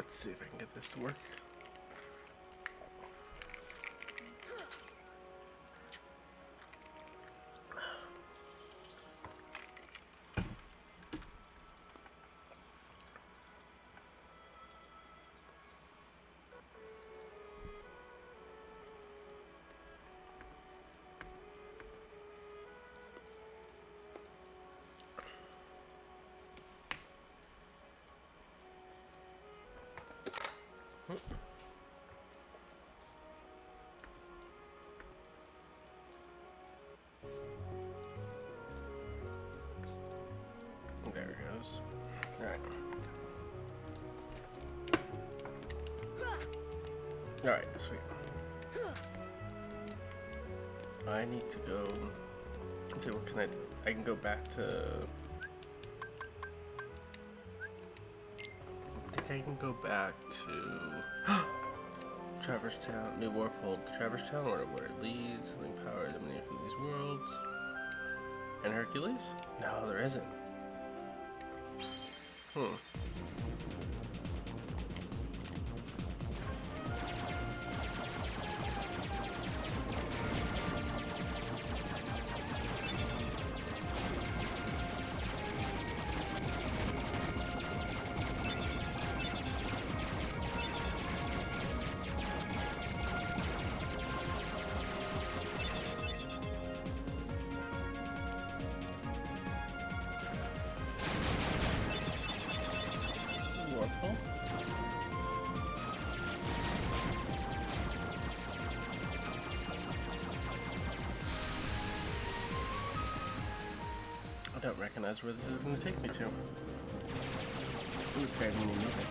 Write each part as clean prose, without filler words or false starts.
Let's see if I can get this to work. There it goes. Alright. Alright, sweet. I need to go. Let's see, what can I do? I can go back to. I think I can go back to Traverse Town, New Warpole, Traverse Town, where it leads, something power emanating from these worlds. And Hercules? No, there isn't. I don't recognize where this is going to take me to. Ooh, it's got new music.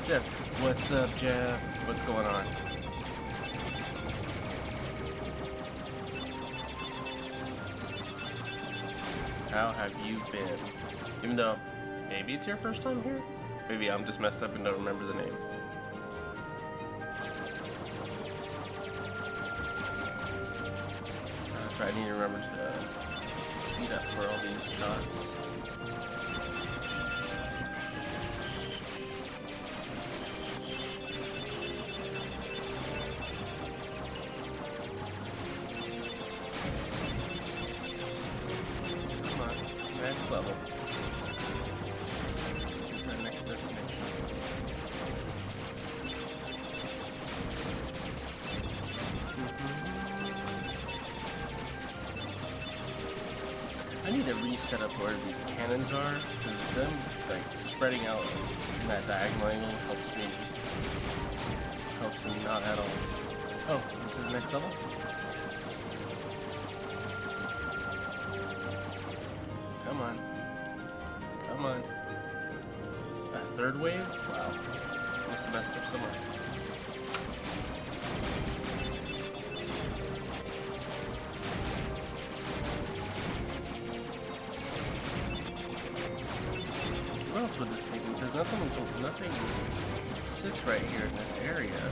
Jeff, what's up, Jeff? What's going on? How have you been? Even though maybe it's your first time here? Maybe I'm just messed up and don't remember the name. That's right, I need to remember to speed up for all these shots. Next level. This is our next destination. I need to reset up where these cannons are, because them like spreading out in that diagonal angle helps me not at all. Oh, to the next level? Come on. Come on. A third wave? Wow. Must have messed up somewhere. What else with this thing? Because nothing sits right here in this area.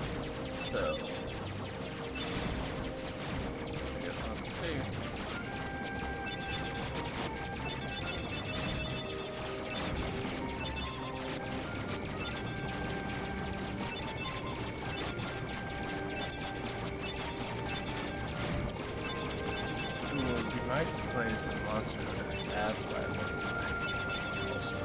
So I guess I'll have to see. It would be nice to play some Monster Hunter. That's why I want to play. Also.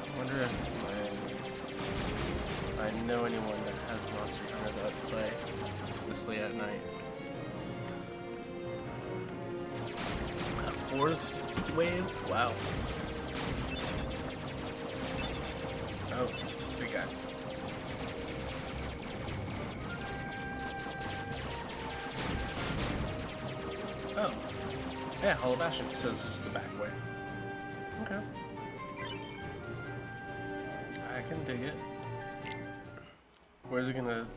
I wonder if I know anyone that has Monster Hunter that would play this late at night. fourth wave? Wow. Oh, three guys. Oh. Yeah, Hollow Bastion, so it's just the back way. Okay. I can dig it. Where's it gonna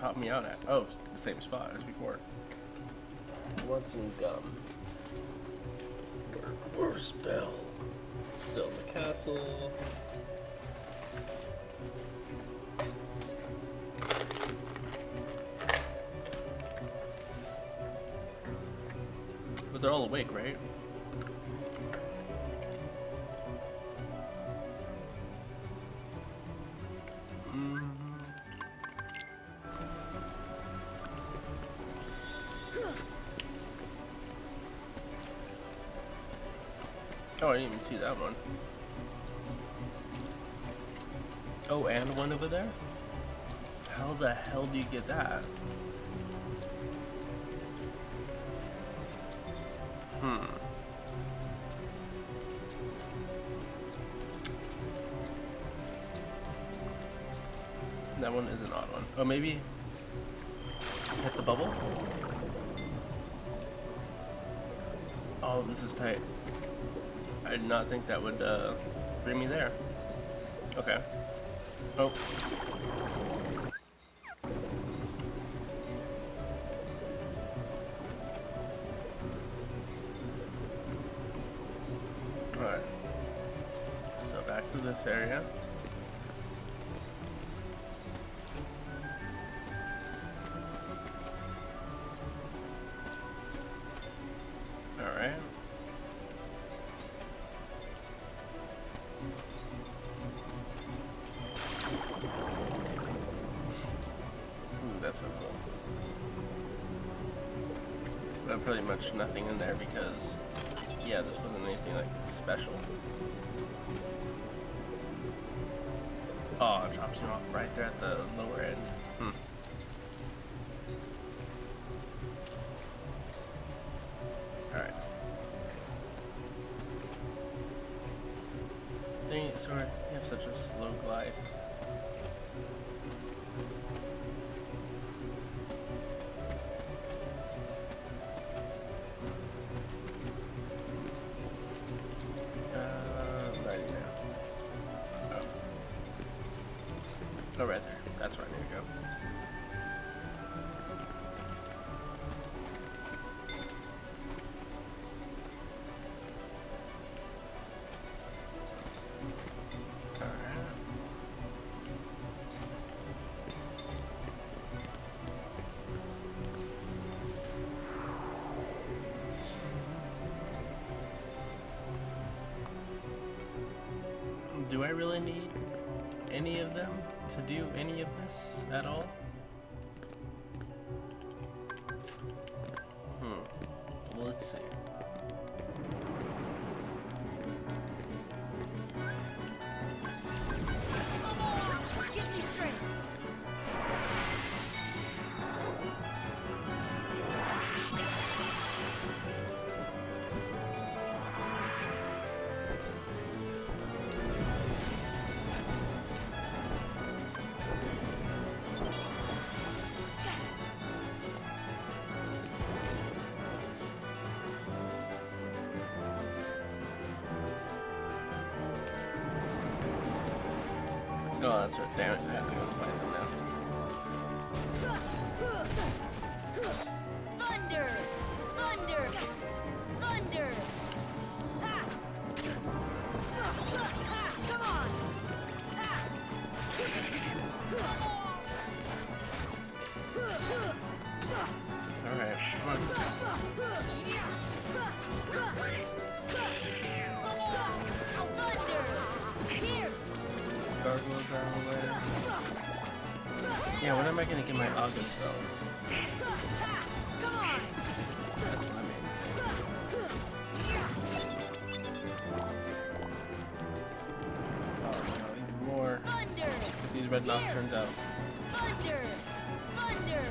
pop me out at? Oh, the same spot as before. I want some gum. Or spell. Still in the castle. But they're all awake, right? Oh, I didn't even see that one. Oh, and one over there? How the hell do you get that? That one is an odd one. Oh, maybe hit the bubble? Oh, this is tight. I did not think that would bring me there. Okay. Oh. Alright. So back to this area. Alright. Ooh, that's so cool. But pretty much nothing in there because, yeah, this wasn't anything like special. Oh, it drops you off right there at the lower end. Alright. Dang it, sorry. You have such a slow glide. Oh, right there. That's where I need to go. Alright. Do I really need any of them to do any of this at all? Well, let's see. Give me strength. Oh, that's right. Damn it. I have to go fight them now. Thunder! Thunder! Thunder! Ha! Ha! Come on! Ha! Alright, come on. Thunder! Here! Gargoyles out of the way. Yeah, when am I gonna get my August spells? Come on! That's what I mean. Oh no, even more. Thunder! Get these red nocturnes out. Thunder! Thunder!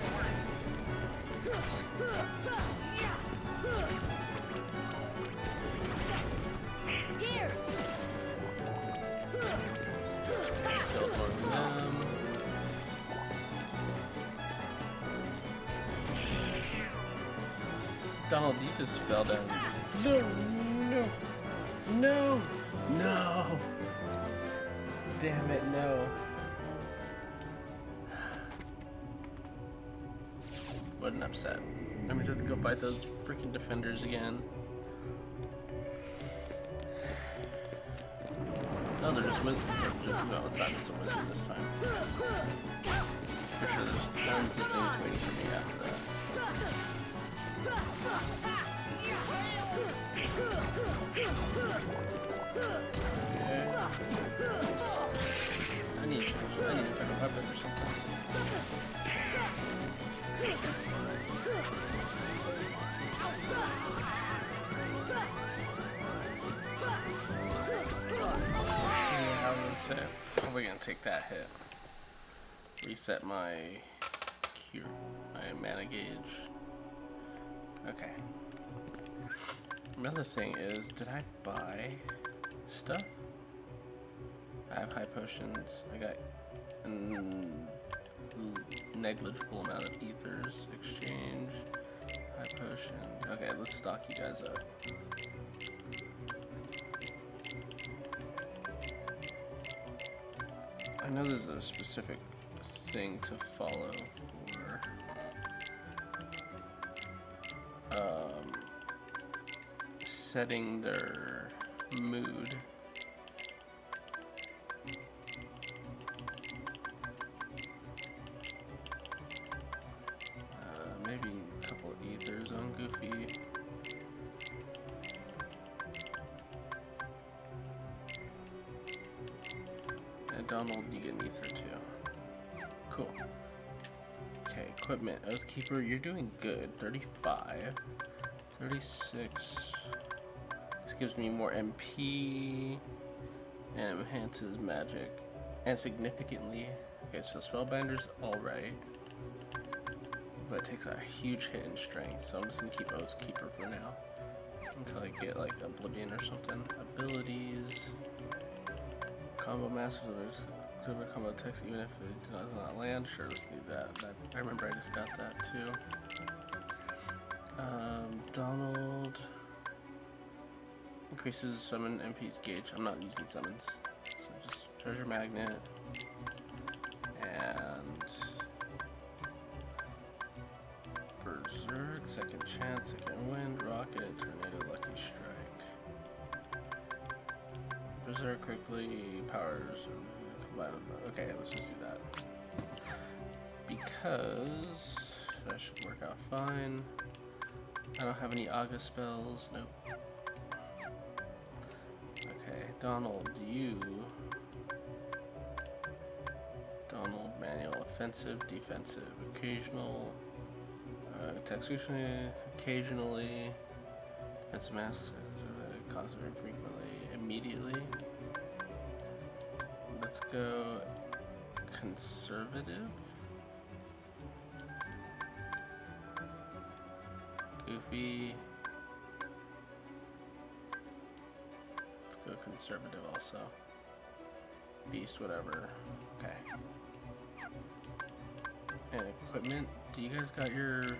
Donald, you just fell down. No, no, no, no. Damn it, no. What an upset. I'm gonna have to go fight those freaking defenders again. No, they're just no, it's not just a wizard this time. For sure, there's tons of things waiting for me after that. Okay. I need a better weapon or something. Yeah, I would say probably gonna take that hit. Reset my cure, my mana gauge. Okay. Another thing is, did I buy stuff? I have high potions. I got a negligible amount of ethers. Exchange. High potions. Okay, let's stock you guys up. I know there's a specific thing to follow for setting their mood. Maybe a couple of ethers on Goofy. And Donald, you get an ether too. Cool. Okay, equipment. Oathkeeper, you're doing good. 35. 36. This gives me more MP and enhances magic. And significantly. Okay, so Spellbinder's alright. But it takes a huge hit in strength, so I'm just gonna keep Oathkeeper for now. Until I get like Oblivion or something. Abilities. Combo Master to combo attacks even if it does not land. Sure, let's do that. I remember I just got that too. Donald increases summon MP's gauge. I'm not using summons, so just treasure magnet and berserk. Second chance, second wind, rocket, tornado, lucky strike. Berserk quickly powers. Okay, let's just do that because that should work out fine. I don't have any Aga spells. Nope. Okay, Donald, Donald, manual, offensive, defensive, occasional, attacks occasionally, defensive mask, causes very frequently, immediately. Let's go conservative. Goofy. Let's go conservative also. Beast, whatever. Okay. And equipment. Do you guys got your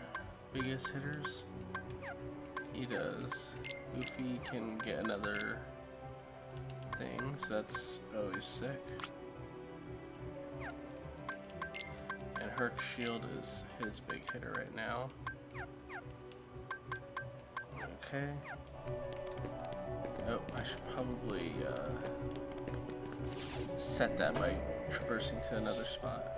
biggest hitters? He does. Goofy can get another thing, so that's always sick. And Herc's shield is his big hitter right now. Okay. Oh, I should probably set that by traversing to another spot.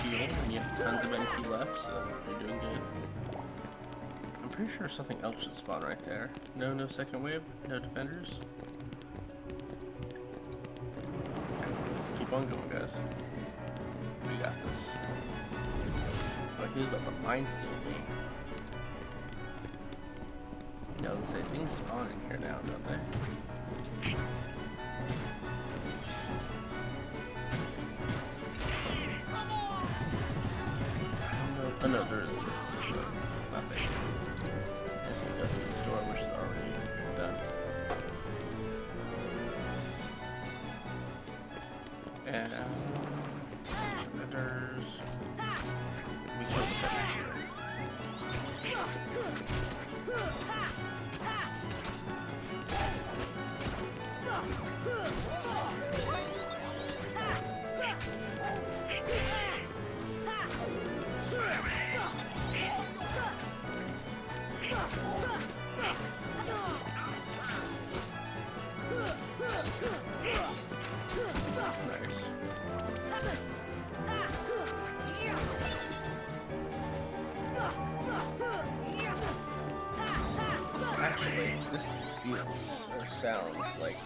heal, and you have tons of NP left, so you're doing good. I'm pretty sure something else should spawn right there. No second wave, no defenders. Okay, let's keep on going, guys. We got this. Oh, he was about to minefield me. Yeah, let's say things spawn in here now, don't they? Oh no, there is this is nothing. As you go to the store, which is already done. And defenders. We killed the defenders here. Actually, this feels or sounds like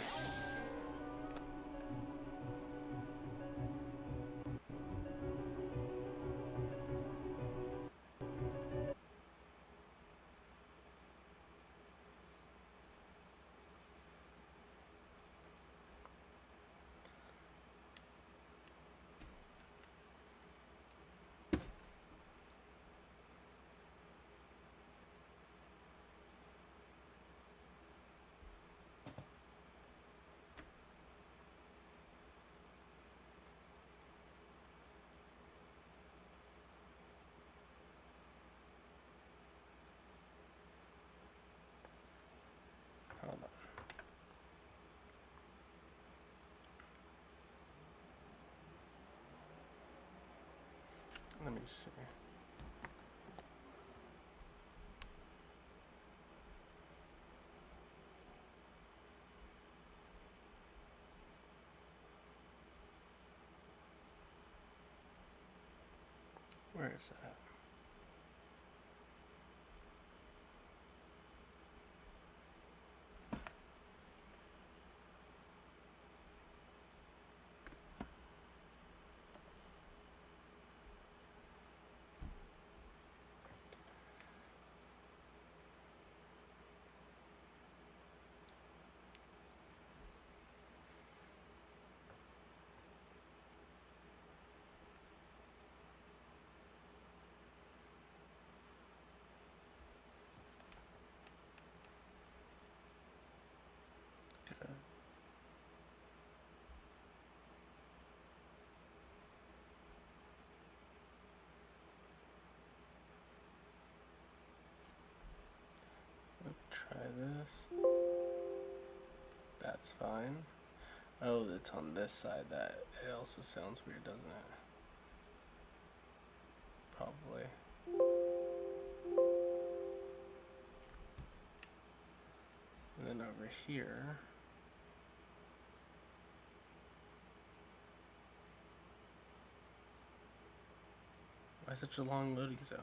hold on. Let me see. Where is that? Okay. Let's try this. That's fine. Oh, it's on this side. That it also sounds weird, doesn't it? Probably. And then over here. Why such a long loading zone?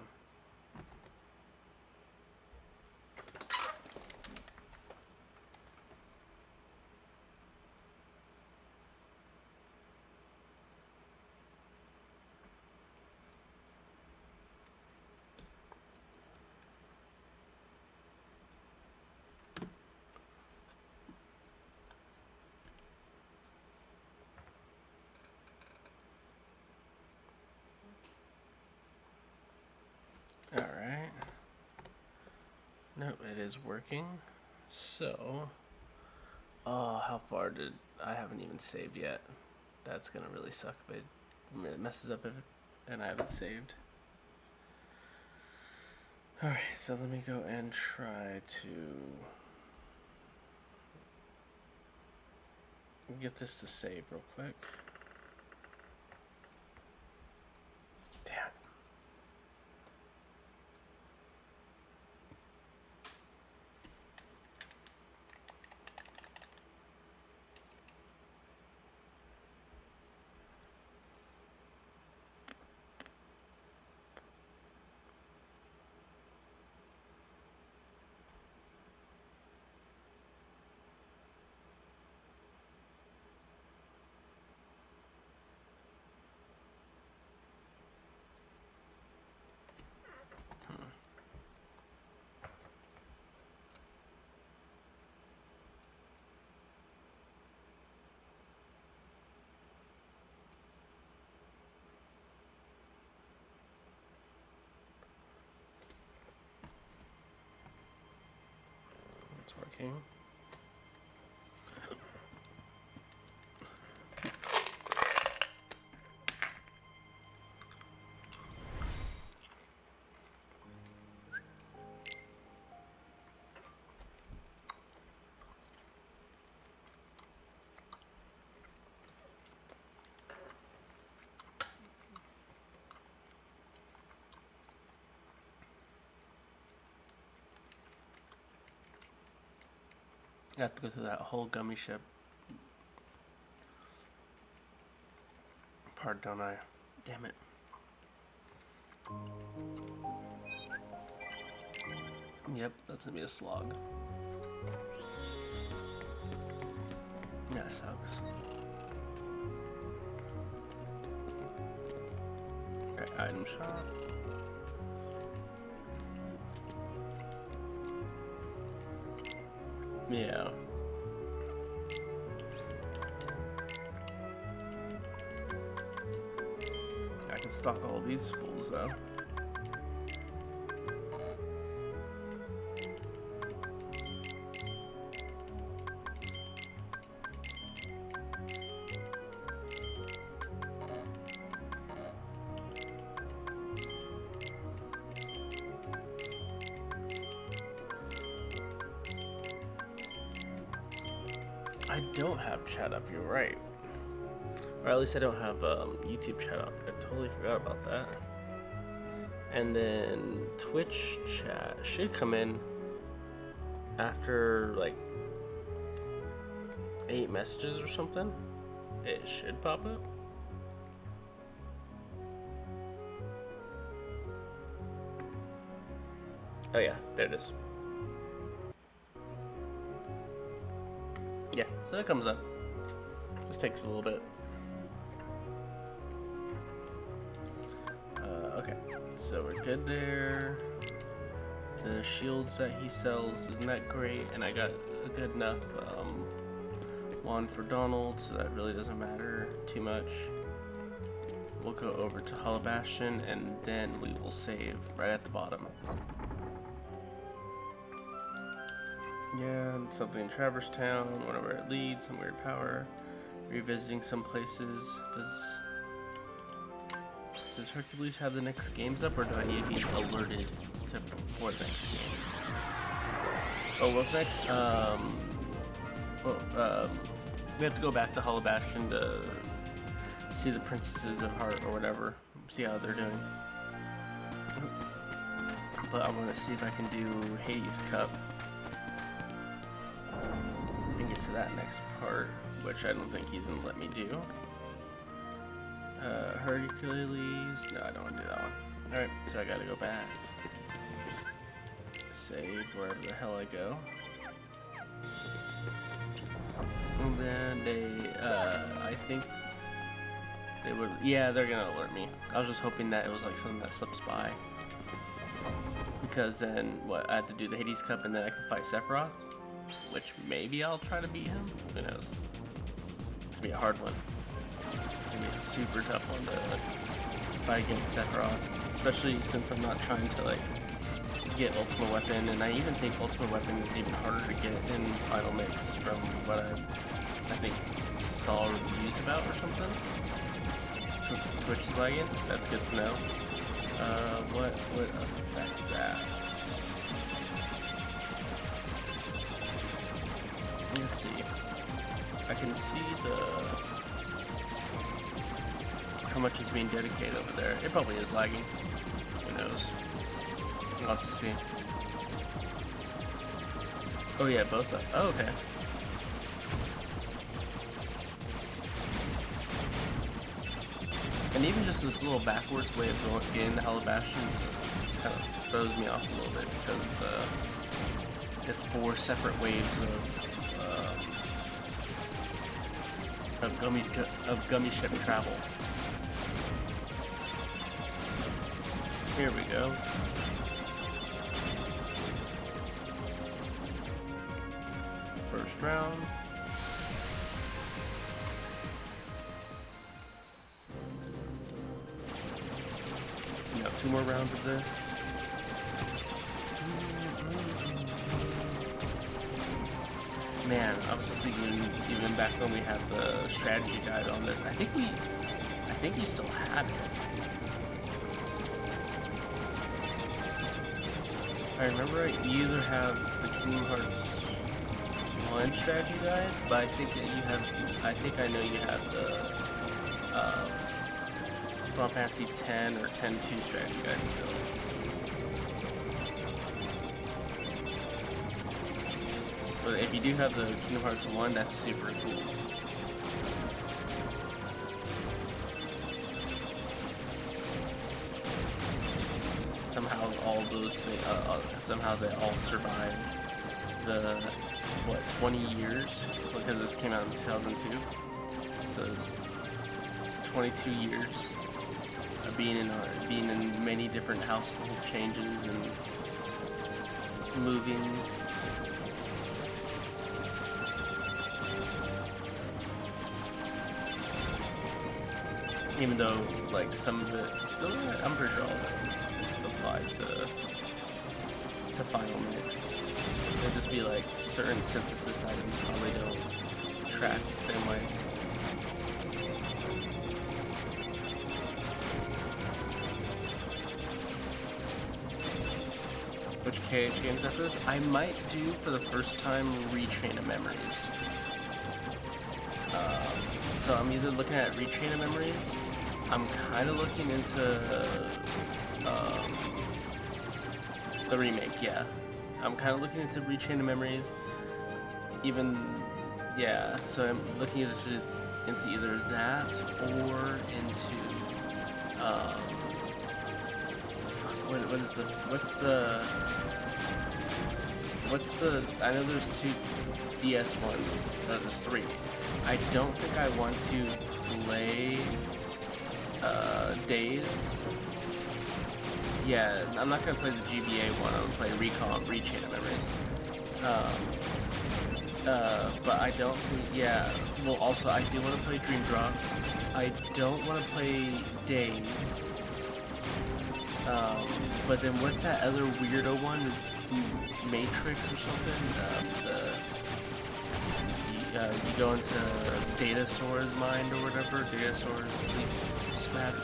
Alright. Nope, it is working. So, oh, how far did I haven't even saved yet. That's gonna really suck if it messes up and I haven't saved. Alright, so let me go and try to get this to save real quick. Damn. King. I have to go through that whole gummy ship part, don't I? Damn it. Yep, that's gonna be a slog. That sucks. Okay, item shop. Yeah. I can stock all these fools though. I don't have chat up, you're right. Or at least I don't have YouTube chat up. I totally forgot about that. And then Twitch chat should come in after like 8 messages or something. It should pop up. Oh yeah, there it is. Yeah, so it comes up. Just takes a little bit. Okay, so we're good there. The shields that he sells isn't that great, and I got a good enough wand for Donald, so that really doesn't matter too much. We'll go over to Hollow Bastion, and then we will save right at the bottom. Yeah, something in Traverse Town, whenever it leads, some weird power. Revisiting some places. Does Hercules have the next games up, or do I need to be alerted for the next games? Oh, what's next? We have to go back to Hollow Bastion to see the Princesses of Heart or whatever. See how they're doing. But I want to see if I can do Hades Cup. And get to that next part, which I don't think he's gonna let me do. Hercules. No, I don't want to do that one. Alright, so I gotta go back. Save wherever the hell I go. And then they, I think they would, yeah, they're gonna alert me. I was just hoping that it was like something that slips by. Because then, what, I have to do the Hades Cup and then I can fight Sephiroth? Which maybe I'll try to beat him. Who knows? It's gonna be a hard one. It's gonna be a super tough one to fight against Sephiroth, especially since I'm not trying to like get Ultimate Weapon, and I even think Ultimate Weapon is even harder to get in Final Mix from what I think saw reviews about or something. Twitch is lagging. That's good to know. What would affect that? Let's see. I can see how much is being dedicated over there. It probably is lagging. Who knows? We'll have to see. Oh yeah, both of them. Oh, okay. And even just this little backwards way of getting the Hollow Bastion kind of throws me off a little bit because it's 4 separate waves of gummy ship travel. Here we go. First round. Now 2 more rounds of this. Man, I was just thinking, even back when we had the strategy guide on this, I think we still had it. I remember you either have the Kingdom Hearts 1 strategy guide, but I think that you have, I think I know you have the Final Fantasy 10 or 10-2 strategy guide still. But if you do have the Kingdom Hearts 1, that's super cool. Somehow all those things, somehow they all survived the, what, 20 years? Because this came out in 2002. So, 22 years of being in many different household changes and moving. Even though, like, some of it still, I'm pretty sure all of it applied to Final Mix. There'll just be, like, certain synthesis items probably don't track the same way. Which KH games after this? I might do, for the first time, Retrain of Memories. So I'm either looking at Retrain of Memories. I'm kind of looking into the remake, yeah. I'm kind of looking into Retrain of Memories. Even, yeah. So I'm looking into either that or into what's the? I know there's 2 DS ones. There's 3. I don't think I want to play Days. Yeah, I'm not gonna play the GBA one. I'm gonna play Rechain of Memories. But I don't think. Yeah. Well, also I do want to play Dream Drop. I don't want to play Days. But then what's that other weirdo one? Matrix or something? You go into Datasaur's mind or whatever. Datasaur's sleep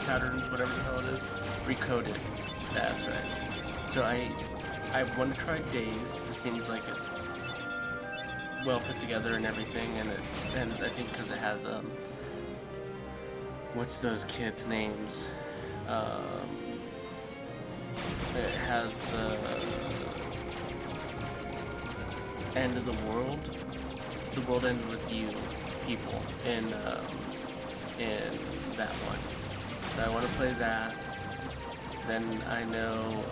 patterns, whatever the hell it is. Recoded. That's right. So I want to try Days. It seems like it's well put together and everything, and I think because it has what's those kids' names? It has the End of the World. The World Ended with You people in that one. So I want to play that. Then I know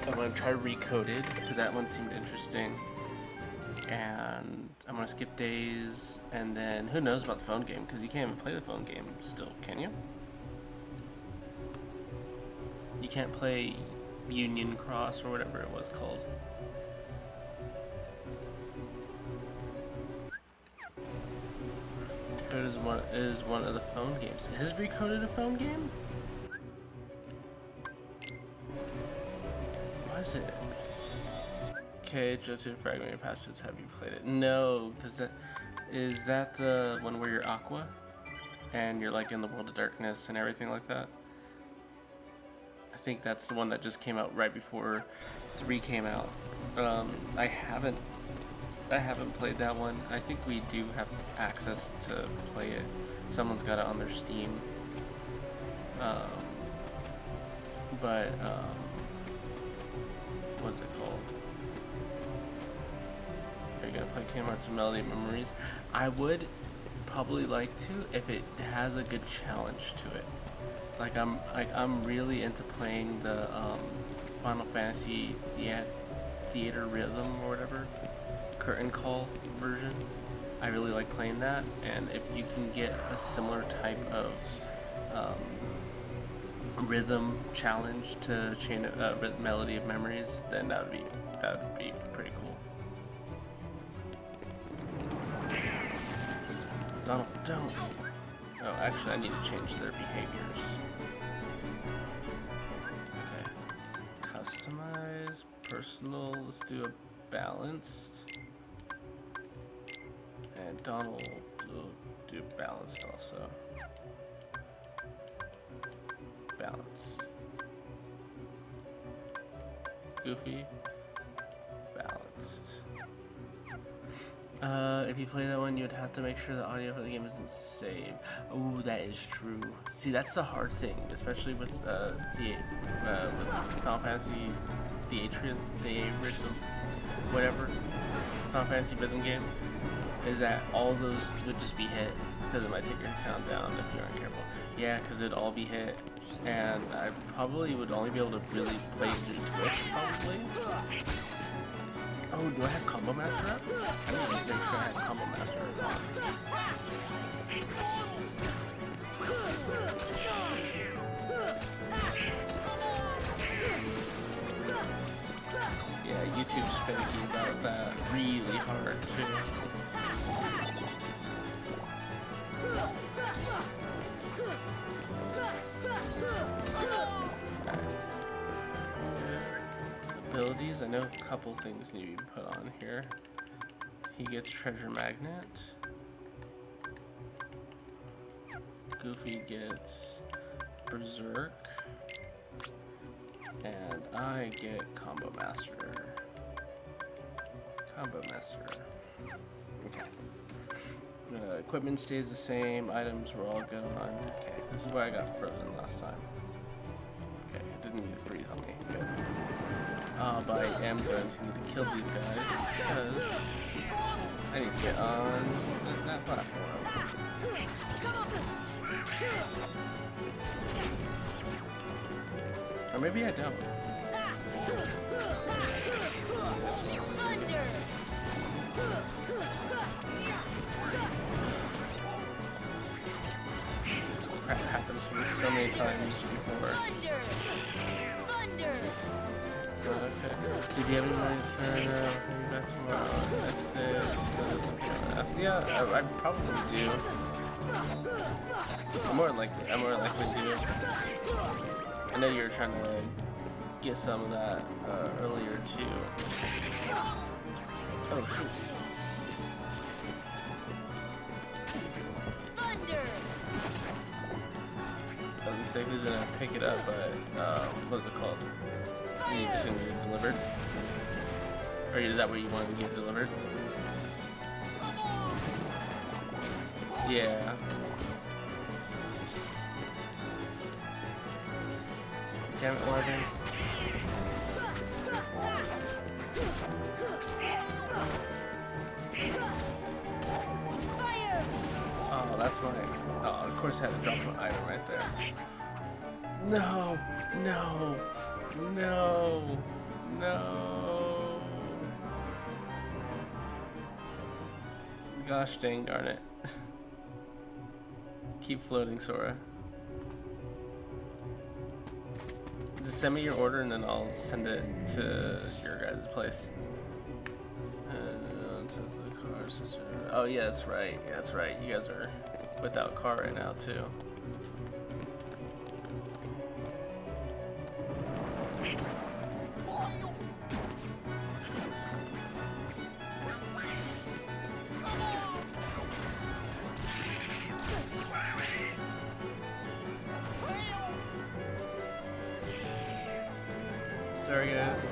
I'm going to try Recoded, because that one seemed interesting. And I'm going to skip Days, and then who knows about the phone game, because you can't even play the phone game still, can you? You can't play Union Cross or whatever it was called. Recoded is one of the phone games. Is Recoded a phone game? Was it? KH1 Fragmented Passages, have you played it? No, because is that the one where you're Aqua? And you're like in the world of darkness and everything like that? I think that's the one that just came out right before 3 came out. I haven't played that one. I think we do have access to play it. Someone's got it on their Steam. What's it called? Are you gonna play Kingdom Hearts Melody of Memories? I would probably like to if it has a good challenge to it. Like I'm really into playing the Final Fantasy Theater Rhythm or whatever, Curtain Call version. I really like playing that, and if you can get a similar type of rhythm challenge to Melody of Memories, then that would be pretty cool. Donald, don't. Oh, actually, I need to change their behaviors. Okay. Customize, personal. Let's do a balanced. And Donald will do balanced also. Balanced. Goofy. Balanced. If you play that one, you'd have to make sure the audio for the game isn't saved. Oh, that is true. See, that's the hard thing, especially with Final Fantasy, the rhythm, whatever, Final Fantasy rhythm game, is that all those would just be hit because it might take your count down if you aren't careful. Yeah, because it'd all be hit, and I probably would only be able to really play through Twitch, probably. Oh, do I have Combo Master up? I need to make sure I have Combo Master on. Yeah, YouTube's finicky about that really hard too. Abilities, I know a couple things need to be put on here. He gets Treasure Magnet. Goofy gets Berserk. And I get Combo Master. Combo Master. Okay. Equipment stays the same. Items we're all good on. Okay, this is where I got frozen last time. Okay, it didn't need to freeze on me. Good. But I am going to need to kill these guys because I need to get on that platform. Or maybe I don't. Crap happens to me so many times before. Okay. Did you have any money to spend? Maybe back tomorrow. Next day. Yeah, I probably do. I'm more likely to do. I know you were trying to get some of that earlier too. Oh shoot. I was gonna say who's gonna pick it up, but what's it called? You just gonna get it delivered? Or is that where you want to get delivered? Yeah. Damn it, Marvin. Oh, that's my... Oh, of course I had to drop an item right there. No! No! No! No! Gosh dang darn it. Keep floating, Sora. Just send me your order and then I'll send it to your guys' place. Oh yeah, that's right. Yeah, that's right. You guys are without a car right now too. Sorry guys.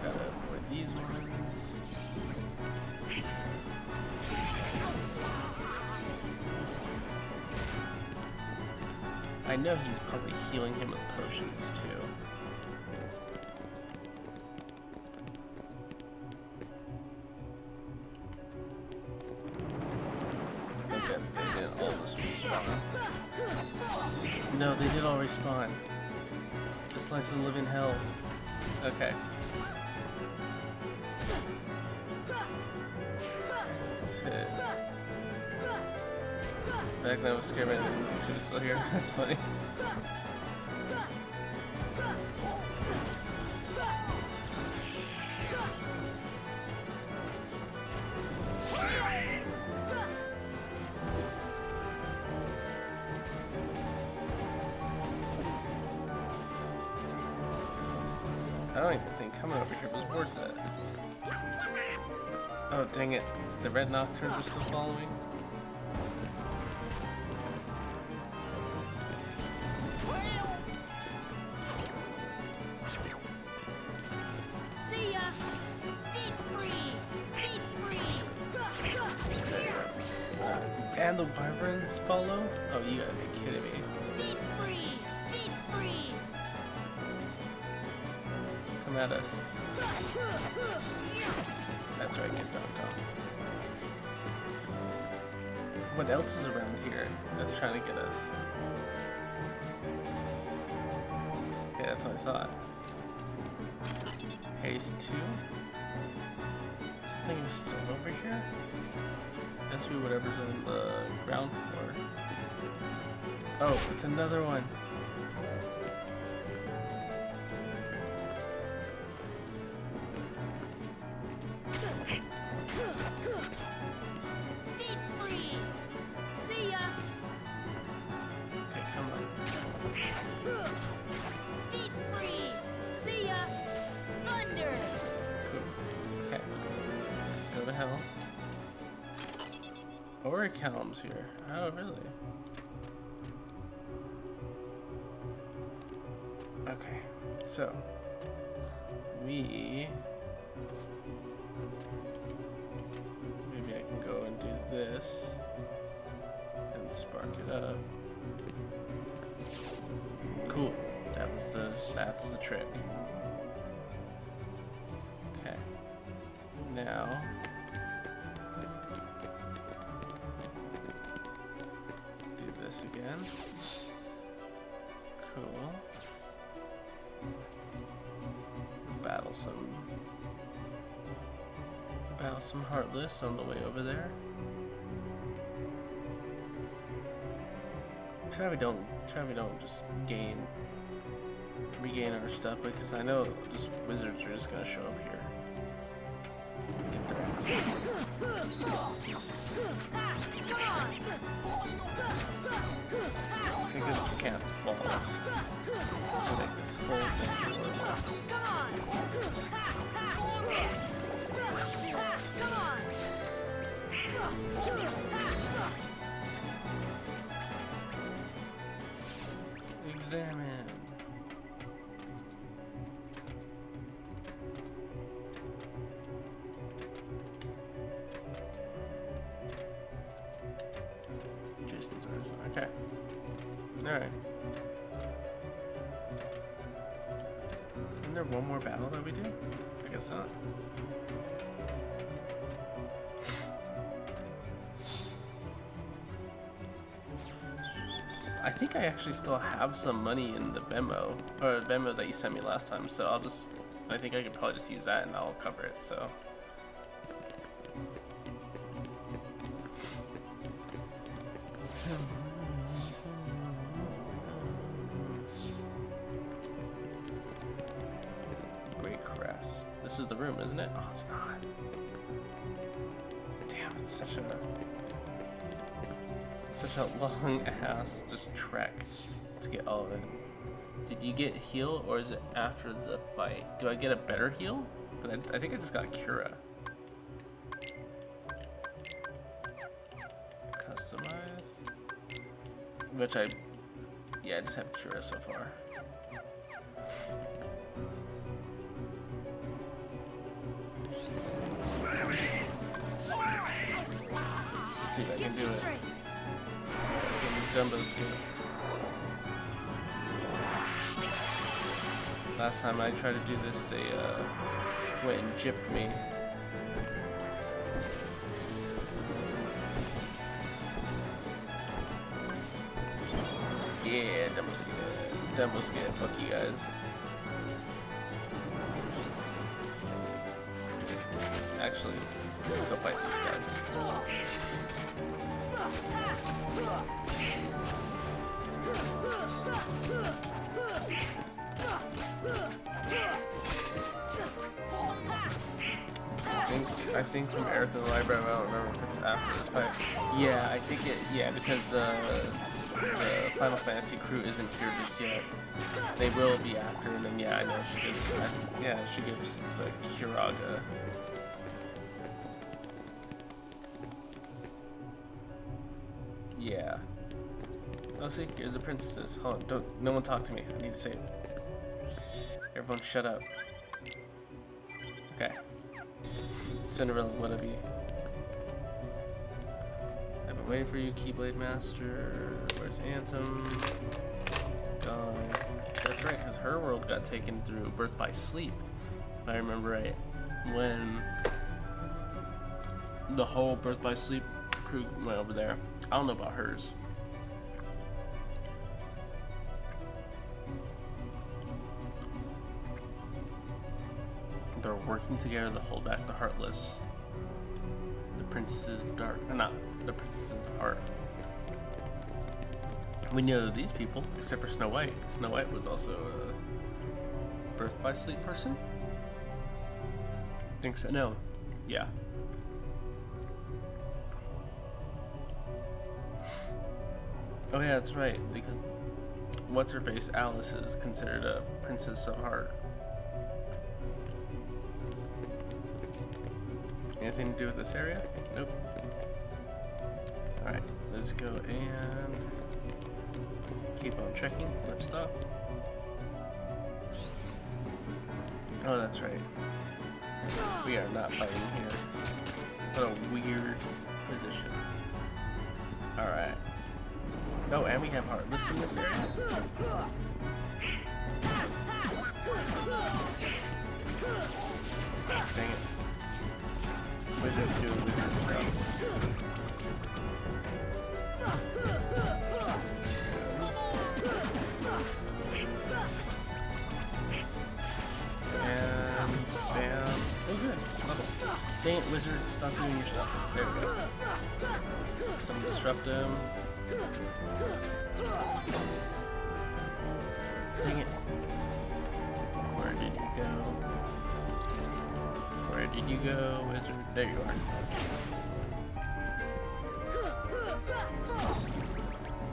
Gotta avoid these ones. I know he's probably healing him with potions too. No, they did all respawn. This life's a living hell. Okay. Shit. Back then I was scared, man. She was still here. That's funny. don't even think coming over here was worth it. Oh, dang it. The red nocturnes are still following. See ya! Deep freeze! Deep freeze! And the wyverns follow? Oh, you gotta be kidding me. Deep freeze! Deep freeze! Come at us. That's right, get dunked on. What else is around here that's trying to get us? Okay, that's what I thought. Haste 2. Something is still over here? Must be whatever's on the ground floor. Oh, it's another one. Deep freeze! See ya! Okay, come on. Deep freeze! See ya! Thunder! Cool. Okay. Go to hell. Orichalm's here. Oh, really? Okay. So, maybe I can go and do this and spark it up. Cool. That's the trick. Okay. Now do this again. Cool. Battle some Heartless on the way over there. Try we don't just regain our stuff, because I know just wizards are just gonna show up here. Get their ass. Because you can't fall. To make this whole thing work. Come on! Come on! Examine. Jason's version. Okay. Alright. Isn't there one more battle that we do? I guess not. I think I actually still have some money in the Venmo, or Venmo that you sent me last time, so I think I could probably just use that and I'll cover it, so. Great crest. This is the room, isn't it? Oh, it's not. Damn, it's such a long ass just trek to get all of it. Did you get heal, or is it after the fight? Do I get a better heal? But I think I just got Cura. Customize. Which I just have Cura so far. Let's see if I can do it. Dumbo skill. Last time I tried to do this, they went and gypped me. Yeah, Dumbo skill. Dumbo skill. Fuck you guys. Actually, let's go fight these guys. I think from Earth in the Library, I don't remember if it's after this fight. Yeah, I think it, yeah, because the Final Fantasy crew isn't here just yet. They will be after, and then, yeah, I know she gives, yeah, she gives the Kiraga. Yeah. Oh, see, here's the princesses. Hold on, no one talk to me. I need to save. Everyone shut up. Okay. Cinderella, what have you? I've been waiting for you, Keyblade Master. Where's Anthem? Gone. That's right, because her world got taken through Birth by Sleep, if I remember right. When the whole Birth by Sleep crew went over there. I don't know about hers. They're working together to hold back the Heartless. The Princesses of Dark. Not the Princesses of Heart. We know these people, except for Snow White. Snow White was also a Birth by Sleep person? I think so. No. Yeah. Oh yeah, that's right. Because what's her face? Alice is considered a Princess of Heart. Anything to do with this area? Nope. Alright, let's go and keep on checking. Let's stop. Oh, that's right. We are not fighting here. What a weird position. Alright. Oh, and we have Heartless in this area? Dang it. Wizard doing wizard stuff. And bam. Oh good. Level. Dang it, wizard, stop doing your stuff. There we go. Some disrupt him. Dang it. Where did you go? Where did you go, wizard? There you are.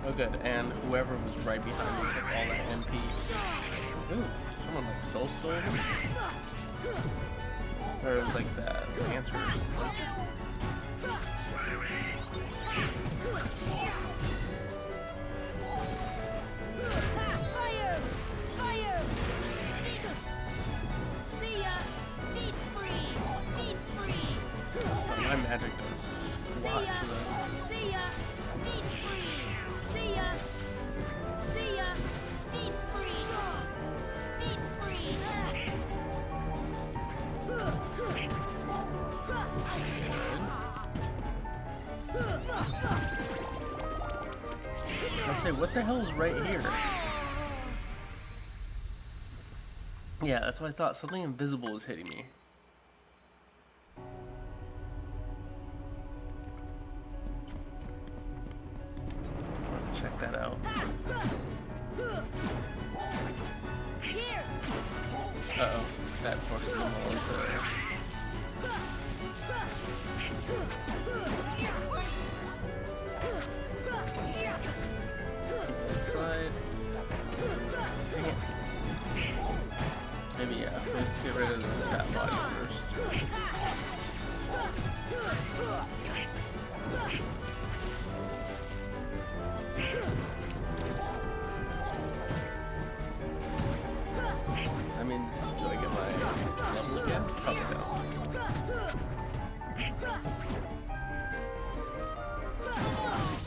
Oh good, and whoever was right behind me took all that MP. Ooh, someone like soul stole him? Or it was like that answer or something. Fire! Fire! See ya! Deep freeze! Deep freeze! My magic does squat See ya! to them. See ya! Deep freeze! See ya! See ya! Deep freeze! Deep freeze! I say, what the hell is right here? Yeah, that's what I thought. Something invisible was hitting me. Check that out. Uh-oh. That forces them all into... Inside. Dang it. Maybe, yeah. Let's get rid of this fat body first. That means, do I get my level again? Probably no.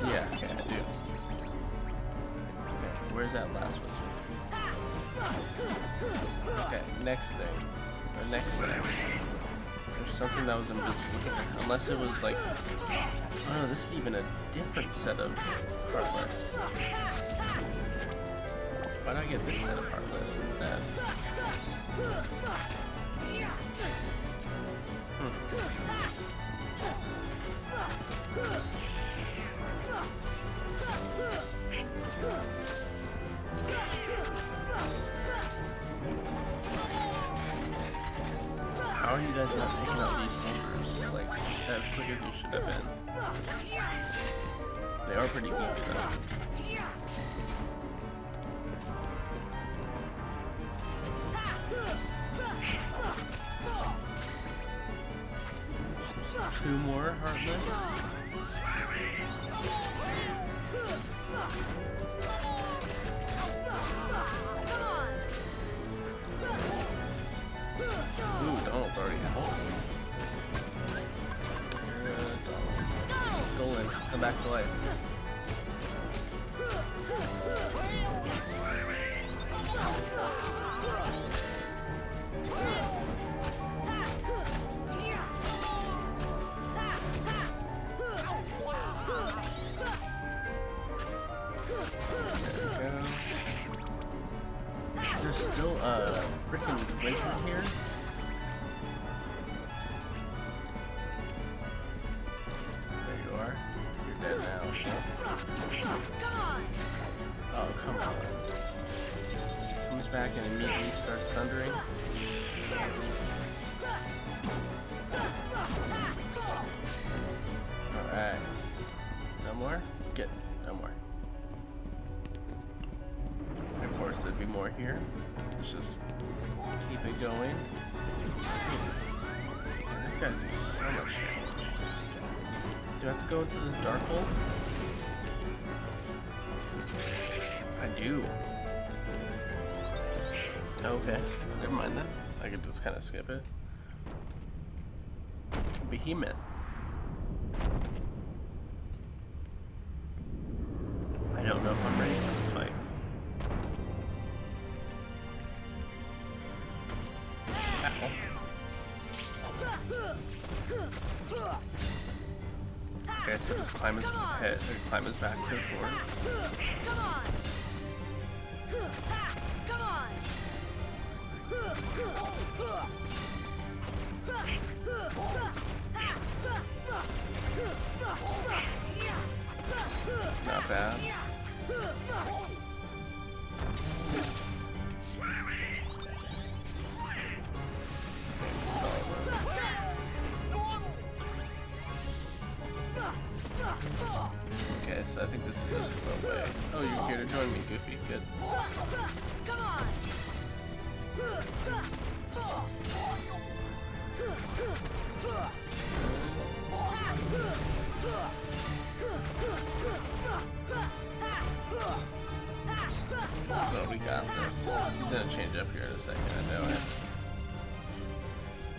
Yeah, okay, I do. Okay, where's that last one? Okay, next thing. Or next thing. There's something that was invisible here. Unless it was like... Oh no, this is even a different set of Heartless. Why don't I get this set of Heartless instead? How are you guys not taking out these soldiers? as quick as you should have been. They are pretty geeky though. Two more heartless. Ooh, Donald's already out. Donald. Dolan, come back to life. There's still a freaking wizard here. There you are. You're dead now. Oh, come on. Comes back and immediately starts thundering. Alright. No more? Get. No more. And of course, there'd be more here. Let's just keep it going. Man, this guy's doing so much damage. Do I have to go into this dark hole? I do. Okay, never mind then. I could just kind of skip it. Behemoth. I don't know if I'm ready for this fight. Okay, so just climb his head, or climb his back to his horn. Come on! Come on! Not bad. Okay, so I think this is the way. Oh, you're here to join me, Goofy. Good. Come on! Oh, we got this. He's gonna change up here in a second, I know it.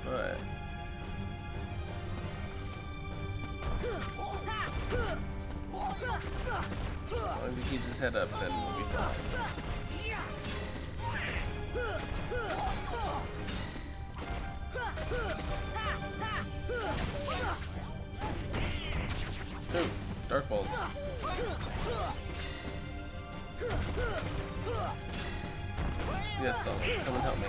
But as long as he keeps his head up, then we'll be fine. Ooh, dark bolts. Yes, Donald, come and help me.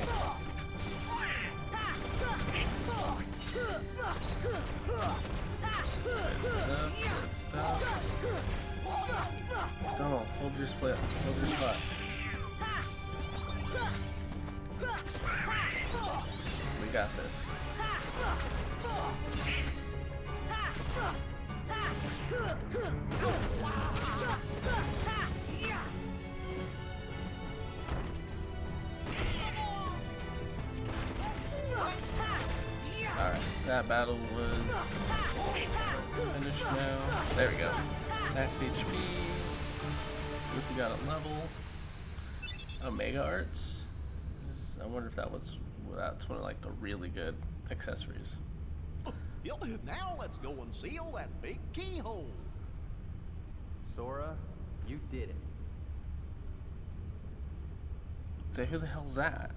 Good stuff. Donald, hold your split. Hold your spot. We got this. Alright, that battle was finished now. There we go. Max HP. Goofy got a level. Omega Arts. I wonder if that's one of like the really good accessories. Now let's go and seal that big keyhole. Sora, you did it. Say, who the hell's that?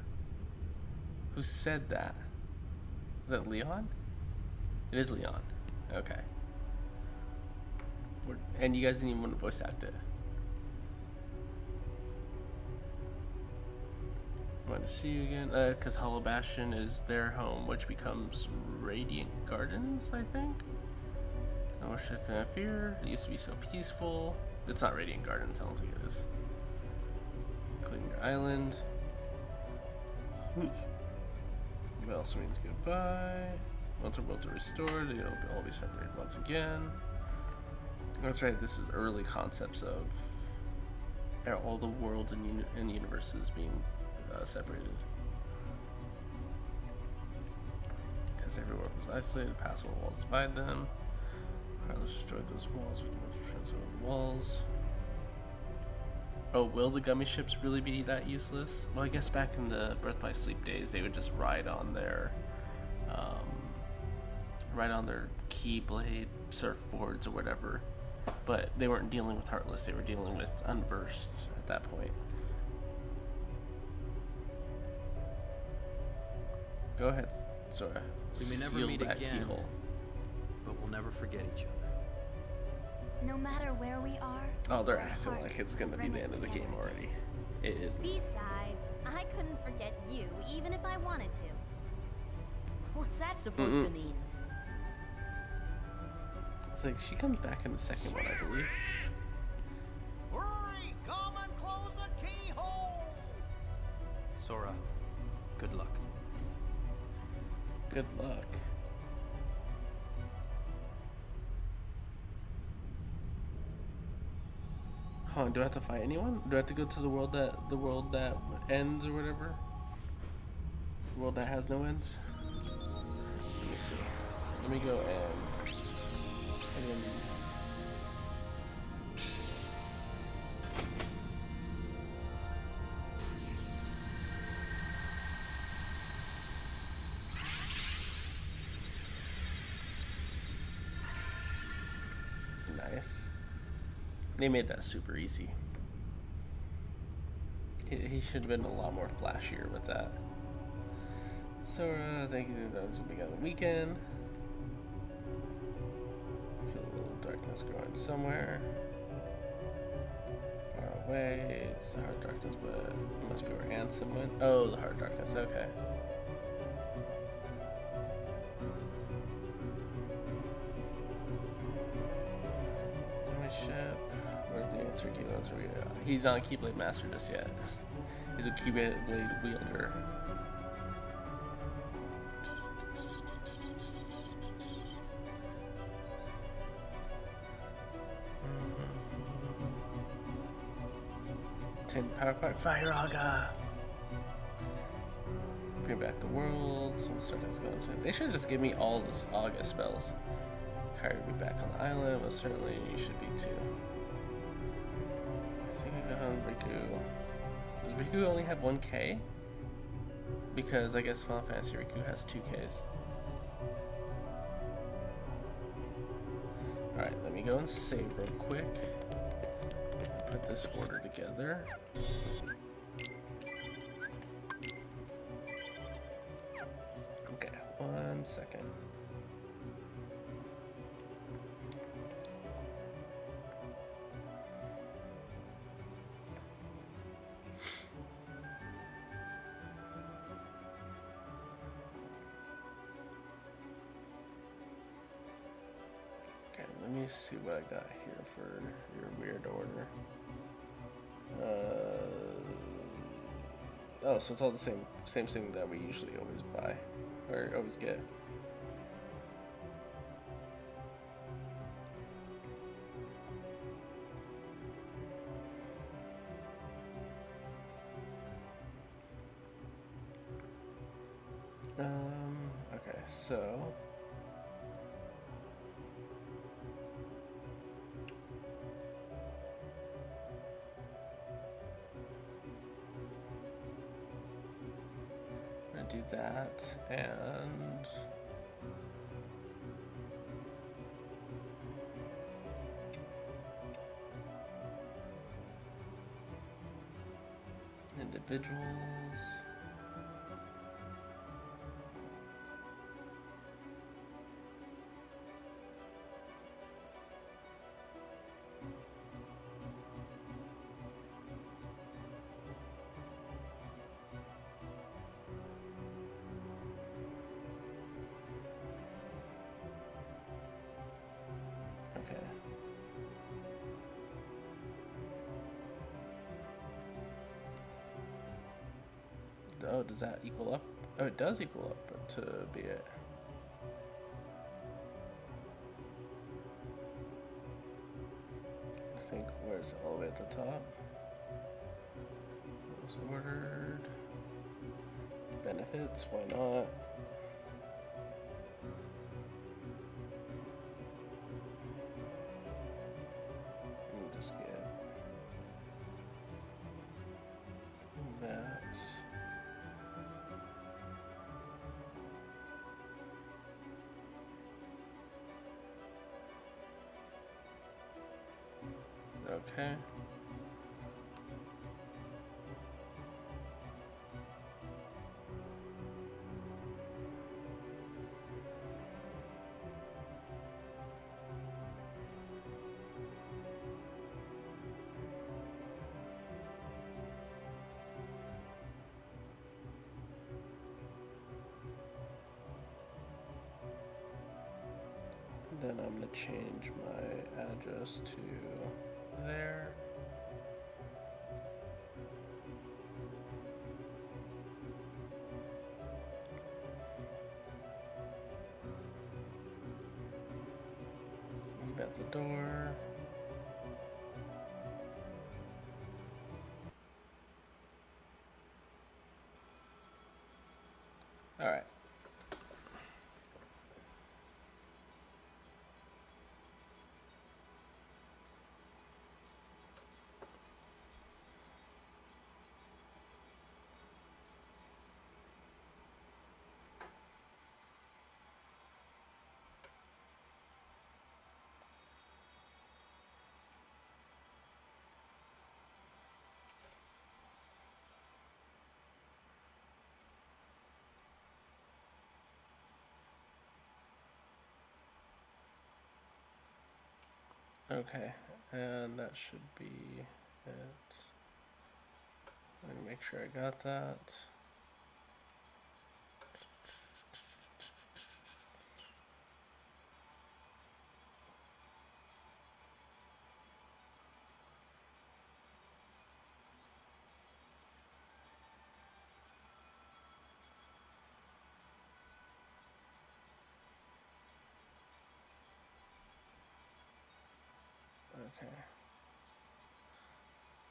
Who said that? Is that Leon? It is Leon. Okay. And you guys didn't even want to voice act it. I want to see you again. Because Hollow Bastion is their home, which becomes Radiant Gardens, I think? No shit to fear. It used to be so peaceful. It's not Radiant Gardens, I don't think it is. Clean your island. What else means goodbye? Once our worlds are restored, they'll all be separated once again. That's right, this is early concepts of all the worlds and universes being separated. Because every world was isolated, passable walls divide them. Carlos destroyed those walls with multiple transformable walls. Oh, will the gummy ships really be that useless? Well, I guess back in the Birth by Sleep days, they would just ride on their Keyblade surfboards or whatever. But they weren't dealing with Heartless, they were dealing with Unbursts at that point. Go ahead, Sora. We may never Seal meet that again, keyhole. but we'll never forget each other. No matter where we are. Oh, they're our acting like hearts it's gonna be bring the us end of the together game already. It isn't. Besides, I couldn't forget you, even if I wanted to. What's that supposed to mean? It's like she comes back in the second one, I believe. Hurry! Come and close the keyhole! Sora, good luck. Good luck. Huh, do I have to fight anyone? Do I have to go to the world that ends or whatever? The world that has no ends? Let me see. Let me go and then nice. They made that super easy. He should have been a lot more flashier with that. Sora, thank you. That was the beginning of the weekend. Feel a little darkness growing somewhere. Far away. It's the hard darkness, but it must be where Ansem went. Oh, the hard darkness. Okay. My ship. Where's the answer key? He's not a Keyblade Master just yet. He's a Keyblade wielder. Power Fire Aga! Bring back the worlds. They should just give me all this Aga spells. Kyrie will be back on the island. Well, certainly you should be too. I think I go home, Riku. Does Riku only have 1K? Because I guess Final Fantasy Riku has 2Ks. Alright, let me go and save real quick. Put this order together. Okay, 1 second. Okay, let me see what I got here for your weird order. Oh, so it's all the same thing that we usually always buy, or always get. Okay, so. Do that and individuals. Oh, does that equal up? Oh, it does equal up to be it. think where's it all the way at the top? Was ordered. Benefits, why not? Let me just get that. Okay. Then I'm gonna change my address to there. At the door. All right. Okay, and that should be it. Let me make sure I got that. Okay.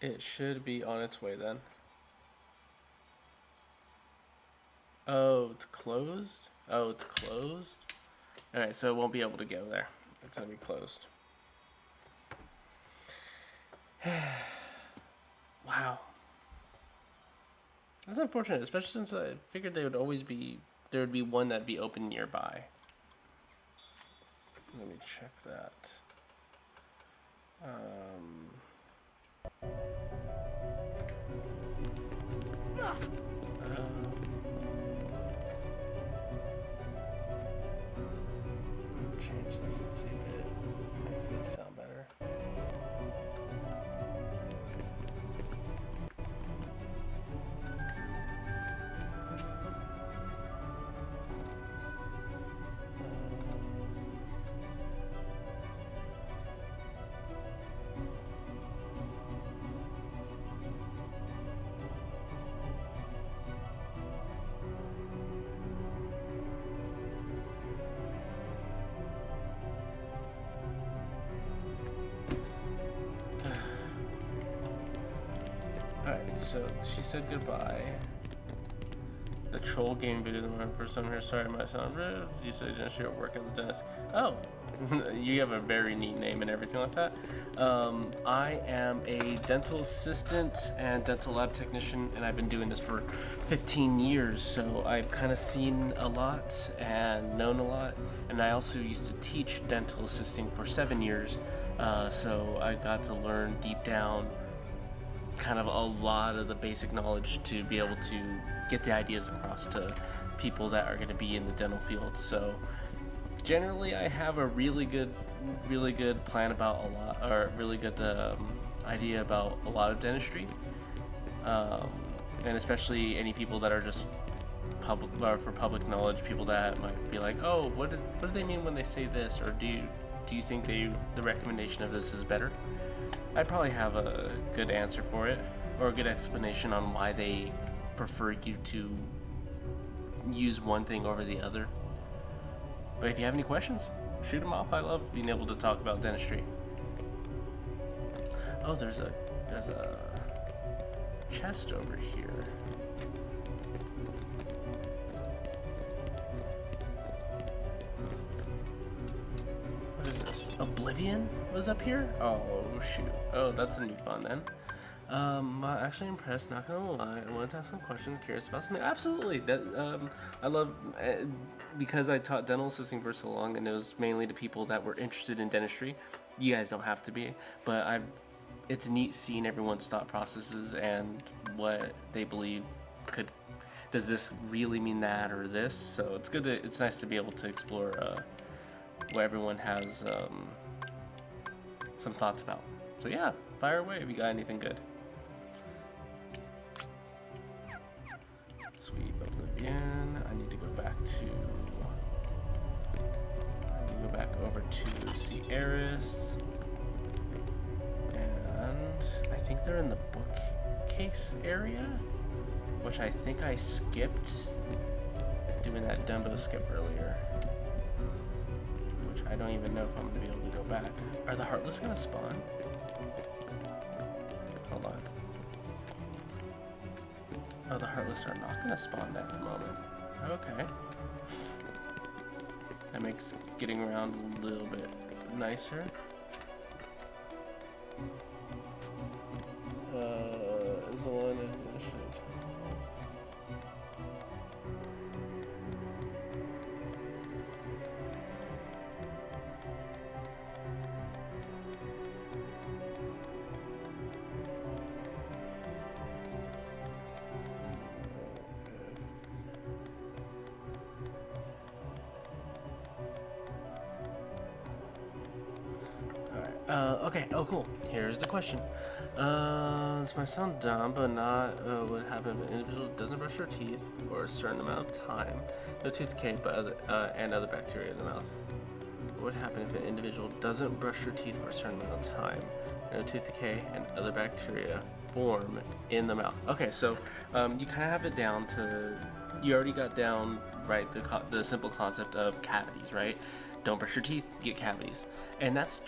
It should be on its way then. Oh, it's closed? Oh, it's closed? Alright, so it won't be able to go there. It's gonna be closed. Wow. That's unfortunate, especially since I figured there would be one that'd be open nearby. Let me check that. Change this and see if it makes it sound better. So she said goodbye. The troll game video is my first time here. Sorry, my sound rude. You said you didn't share work as a dentist. Oh, you have a very neat name and everything like that. I am a dental assistant and dental lab technician, and I've been doing this for 15 years. So I've kind of seen a lot and known a lot. And I also used to teach dental assisting for 7 years. So I got to learn deep down kind of a lot of the basic knowledge to be able to get the ideas across to people that are going to be in the dental field. So generally I have a really good plan about a lot, or really good idea about a lot of dentistry, and especially any people that are just public, or for public knowledge, people that might be like, oh, what do they mean when they say this, or do you think the recommendation of this is better? I'd probably have a good answer for it, or a good explanation on why they prefer you to use one thing over the other. But if you have any questions, shoot them off. I love being able to talk about dentistry. Oh, there's a chest over here. What is this? Oblivion was up here? Oh shoot. Oh, that's gonna be fun then. I'm actually impressed, not gonna lie. I wanted to ask some questions, curious about something. Absolutely. That I love because I taught dental assisting for so long, and it was mainly to people that were interested in dentistry. You guys don't have to be, but it's neat seeing everyone's thought processes and what they believe could. Does this really mean that or this? So it's good. It's nice to be able to explore what everyone has some thoughts about. So yeah, fire away if you got anything good. Sweep Oblivion. I need to go back over to Sierra's. And I think they're in the bookcase area, which I think I skipped doing that Dumbo skip earlier. Which I don't even know if I'm gonna be able to go back. Are the Heartless gonna spawn? Hold on. Oh, the Heartless are not gonna spawn at the moment. Okay. That makes getting around a little bit nicer. Is the one in okay, oh cool. Here's the question. This might sound dumb, but not what happens if an individual doesn't brush their teeth for a certain amount of time. No tooth decay, but other bacteria in the mouth. What would happen if an individual doesn't brush their teeth for a certain amount of time? No tooth decay and other bacteria form in the mouth. Okay, so you kind of have it down to, you already got down, right, the simple concept of cavities, right? Don't brush your teeth, get cavities. And that's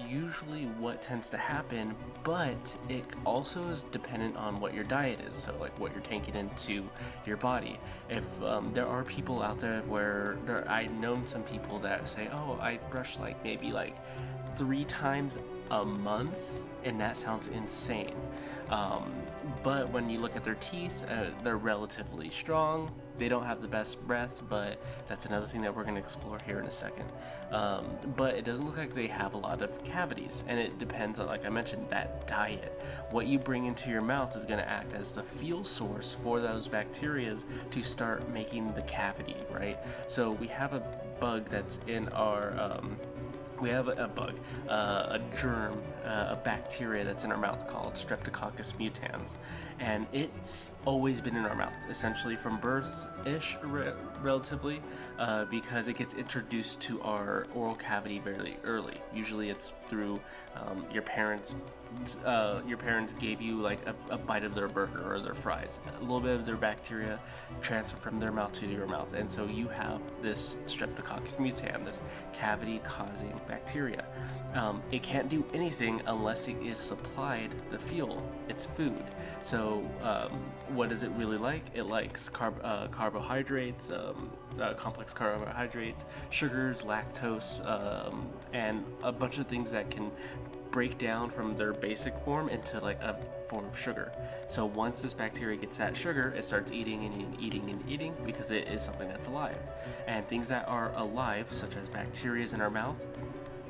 usually what tends to happen, but it also is dependent on what your diet is, so like what you're taking into your body. If there are people out there where I've known some people that say, oh, I brush maybe 3 times a month, and that sounds insane. But when you look at their teeth, they're relatively strong. They don't have the best breath, but that's another thing that we're going to explore here in a second. But it doesn't look like they have a lot of cavities, and it depends on, like I mentioned, that diet. What you bring into your mouth is going to act as the fuel source for those bacteria to start making the cavity, right? So we have a bug that's in our... we have a germ, a bacteria that's in our mouth called Streptococcus mutans, and it's always been in our mouth, essentially from birth-ish, relatively, because it gets introduced to our oral cavity very early. Usually it's through your parents gave you like a bite of their burger or their fries. A little bit of their bacteria transferred from their mouth to your mouth, and so you have this Streptococcus mutan, this cavity-causing bacteria. It can't do anything unless it is supplied the fuel. It's food. So what does it really like? It likes carbohydrates, complex carbohydrates, sugars, lactose, and a bunch of things that can break down from their basic form into like a form of sugar. So once this bacteria gets that sugar, it starts eating and eating and eating because it is something that's alive. And things that are alive, such as bacteria in our mouth,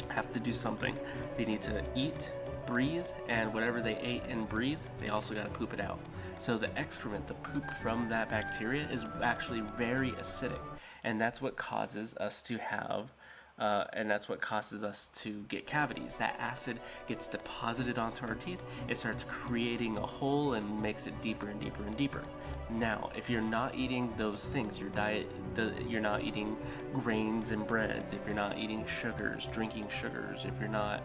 have to do something. They need to eat, breathe, and whatever they ate and breathed, they also got to poop it out. So the excrement, the poop from that bacteria, is actually very acidic, and that's what causes us to have and that's what causes us to get cavities. That acid gets deposited onto our teeth. It starts creating a hole and makes it deeper and deeper and deeper. Now, if you're not eating those things, your diet, you're not eating grains and breads, if you're not eating sugars, drinking sugars, if you're not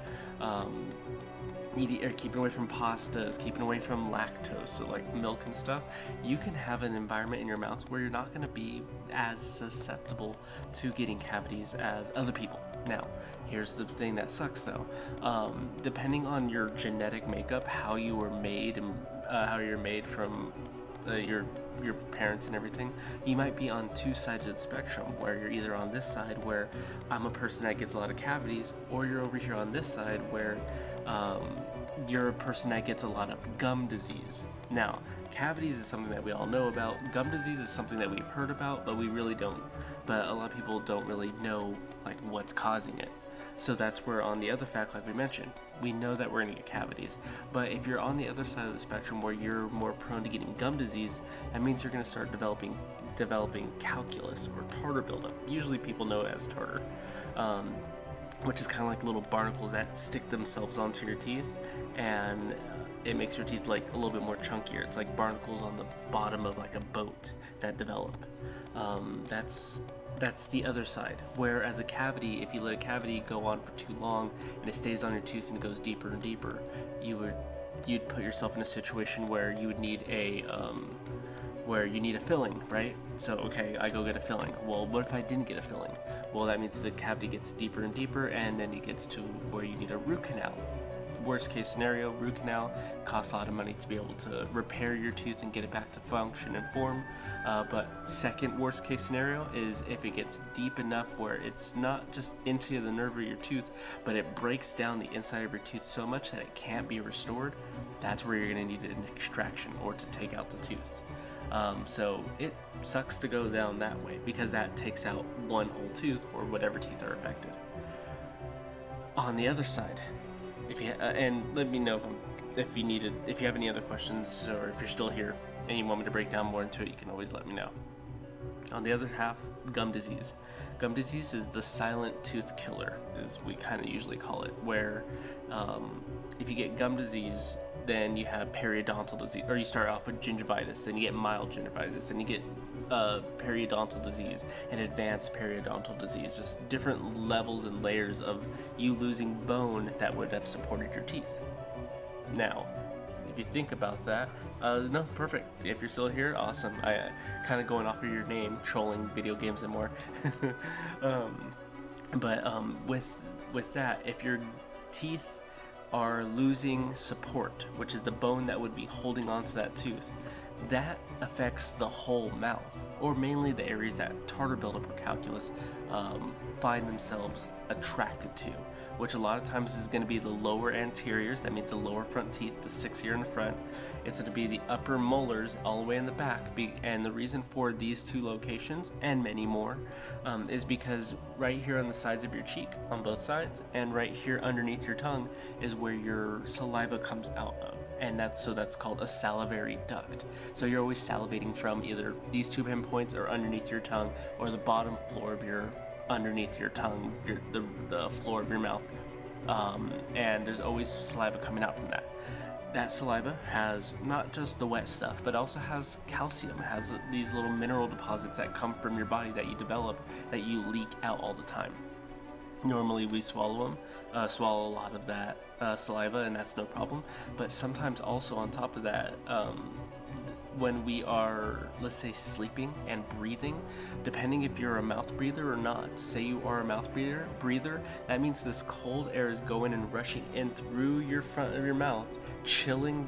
eating or keeping away from pastas, keeping away from lactose, so like milk and stuff, you can have an environment in your mouth where you're not going to be as susceptible to getting cavities as other people. Now, here's the thing that sucks though. Depending on your genetic makeup, how you were made and how you're made from your parents and everything, you might be on two sides of the spectrum, where you're either on this side where I'm a person that gets a lot of cavities, or you're over here on this side where you're a person that gets a lot of gum disease. Now, cavities is something that we all know about. Gum disease is something that we've heard about, but we really don't. But a lot of people don't really know like what's causing it. So that's where, on the other fact, like we mentioned, we know that we're going to get cavities. But if you're on the other side of the spectrum where you're more prone to getting gum disease, that means you're going to start developing calculus or tartar buildup. Usually people know it as tartar, which is kind of like little barnacles that stick themselves onto your teeth, and it makes your teeth like a little bit more chunkier. It's like barnacles on the bottom of like a boat that develop. That's the other side. Whereas a cavity, if you let a cavity go on for too long and it stays on your tooth and it goes deeper and deeper, you'd put yourself in a situation where you would need a filling, right? So okay, I go get a filling. Well, what if I didn't get a filling? Well, that means the cavity gets deeper and deeper, and then it gets to where you need a root canal. Worst case scenario, root canal costs a lot of money to be able to repair your tooth and get it back to function and form. But second worst case scenario is if it gets deep enough where it's not just into the nerve of your tooth, but it breaks down the inside of your tooth so much that it can't be restored. That's where you're going to need an extraction or to take out the tooth. So it sucks to go down that way because that takes out one whole tooth or whatever teeth are affected. On the other side, if you and let me know if you have any other questions, or if you're still here and you want me to break down more into it, you can always let me know. On the other half, gum disease. Gum disease is the silent tooth killer, as we kind of usually call it, where if you get gum disease, then you have periodontal disease, or you start off with gingivitis, then you get mild gingivitis, then you get periodontal disease and advanced periodontal disease, just different levels and layers of you losing bone that would have supported your teeth. Now, if you think about that, no, perfect. If you're still here, awesome. I kind of going off of your name, trolling video games and more. With that, if your teeth are losing support, which is the bone that would be holding onto that tooth, that affects the whole mouth, or mainly the areas that tartar buildup or calculus find themselves attracted to, which a lot of times is going to be the lower anteriors. That means the lower front teeth, the 6 here in the front. It's going to be the upper molars all the way in the back. And the reason for these two locations and many more is because right here on the sides of your cheek, on both sides, and right here underneath your tongue is where your saliva comes out of. And that's called a salivary duct. So you're always salivating from either these two pinpoints or underneath your tongue, or the bottom floor of your underneath your tongue, the floor of your mouth, and there's always saliva coming out from that. That saliva has not just the wet stuff, but also has calcium. It has these little mineral deposits that come from your body that you develop, that you leak out all the time. Normally we swallow a lot of that saliva, and that's no problem. But sometimes also on top of that, when we are, let's say, sleeping and breathing, depending if you're a mouth breather or not, say you are a mouth breather, that means this cold air is going and rushing in through your front of your mouth, chilling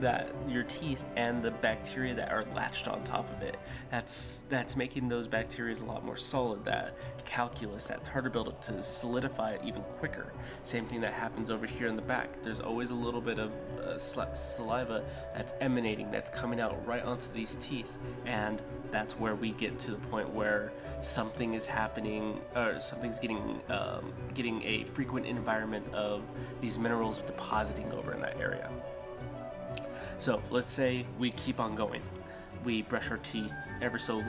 your teeth and the bacteria that are latched on top of it. That's making those bacteria a lot more solid, that calculus, that tartar buildup, to solidify it even quicker. Same thing that happens over here in the back. There's always a little bit of saliva that's emanating, that's coming out right onto these teeth, and that's where we get to the point where something is happening, or something's getting a frequent environment of these minerals depositing over in that area. So let's say we keep on going. We brush our teeth every so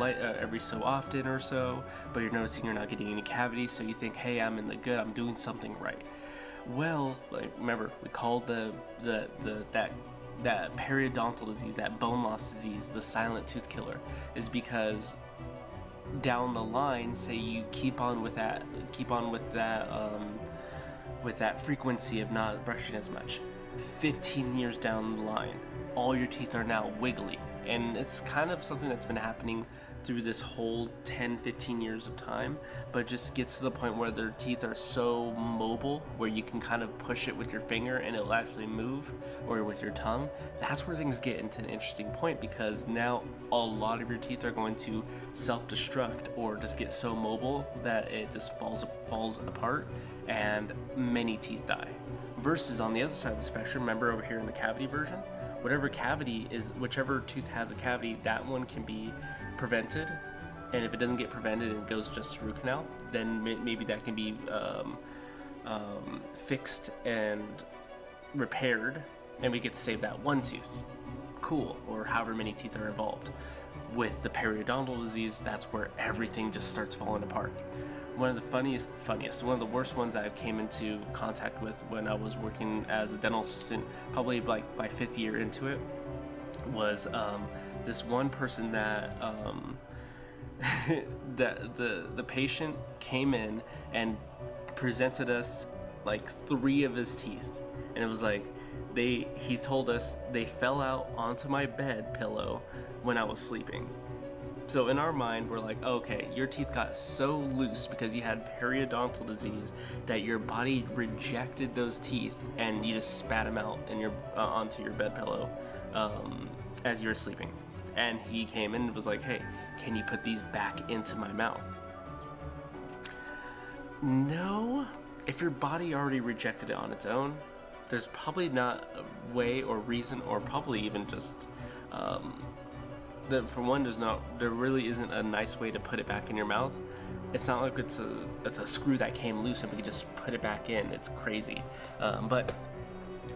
often or so, but you're noticing you're not getting any cavities, so you think, hey, I'm in the good, I'm doing something right. Well, remember, we called that periodontal disease, that bone loss disease, the silent tooth killer, is because down the line, say you keep on with that frequency of not brushing as much, 15 years down the line, all your teeth are now wiggly, And it's kind of something that's been happening through this whole 10-15 years of time, but it just gets to the point where their teeth are so mobile where you can kind of push it with your finger and it'll actually move, or with your tongue. That's where things get into an interesting point, because now a lot of your teeth are going to self-destruct or just get so mobile that it just falls apart and many teeth die. Versus on the other side of the spectrum, remember over here in the cavity version, whichever tooth has a cavity, that one can be prevented. And if it doesn't get prevented and it goes just to root canal, then maybe that can be fixed and repaired, and we get to save that one tooth. Cool. Or however many teeth are involved. With the periodontal disease, that's where everything just starts falling apart. One of the one of the worst ones I came into contact with when I was working as a dental assistant, probably like my 5th year into it, was this one person that the patient came in and presented us like 3 of his teeth, and it was like he told us they fell out onto my bed pillow when I was sleeping. So in our mind, we're like, okay, your teeth got so loose because you had periodontal disease that your body rejected those teeth and you just spat them out in onto your bed pillow as you were sleeping. And he came in and was like, hey, can you put these back into my mouth? No. If your body already rejected it on its own, there's probably not a way or reason, or probably even just for one, there really isn't a nice way to put it back in your mouth. It's not like it's a screw that came loose and we could just put it back in. It's crazy. But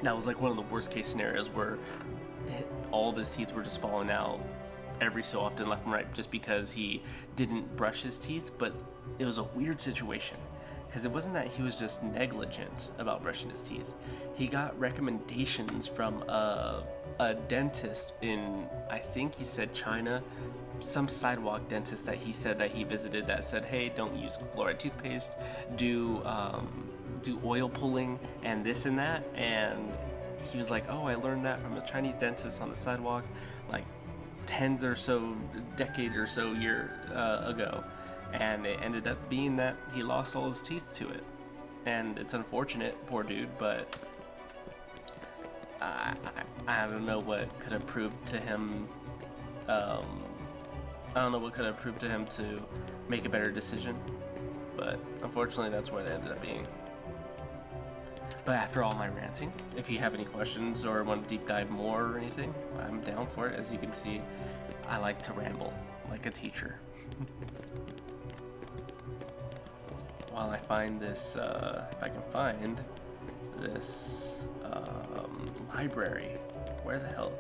that was like one of the worst case scenarios where all of his teeth were just falling out every so often, left and right, just because he didn't brush his teeth. But it was a weird situation, because it wasn't that he was just negligent about brushing his teeth. He got recommendations from a dentist in, I think he said China, some sidewalk dentist that he said that he visited, that said, hey, don't use fluoride toothpaste, do oil pulling and this and that. And he was like, oh, I learned that from a Chinese dentist on the sidewalk like decade or so year ago. And it ended up being that he lost all his teeth to it. And it's unfortunate, poor dude, but I don't know what could have proved to him. I don't know what could have proved to him to make a better decision. But unfortunately, that's what it ended up being. But after all my ranting, if you have any questions or want to deep dive more or anything, I'm down for it. As you can see, I like to ramble like a teacher. While I find this, if I can find this library. Where the hell?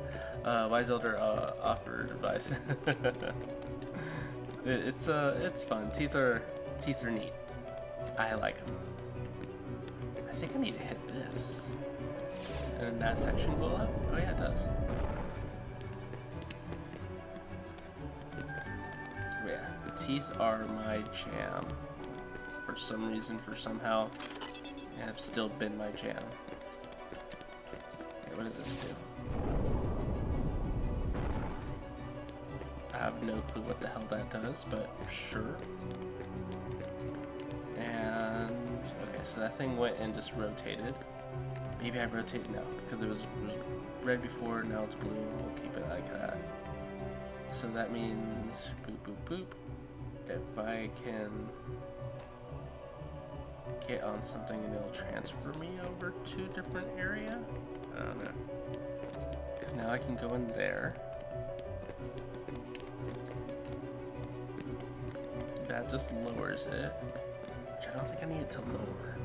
Wise Elder offered advice. It's fun. Teeth are neat. I like them. I think I need to hit this. And then that section go up? Oh yeah, it does. Oh yeah, teeth are my jam. For some reason, somehow, have still been my jam. Okay, what does this do? I have no clue what the hell that does, but sure. And okay, so that thing went and just rotated. Maybe I rotate now because it was red before. Now it's blue. We'll keep it like that. So that means boop boop boop. If I can get on something and it'll transfer me over to a different area. I don't know. Because now I can go in there. That just lowers it. Which I don't think I need it to lower.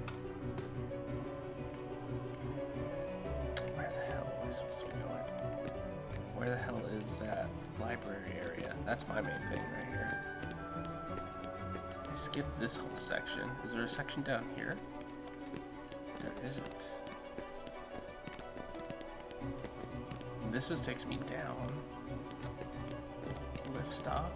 Where the hell am I supposed to be going? Where the hell is that library area? That's my main thing right here. I skipped this whole section. Is there a section down here? There isn't. And this just takes me down. Lift stop.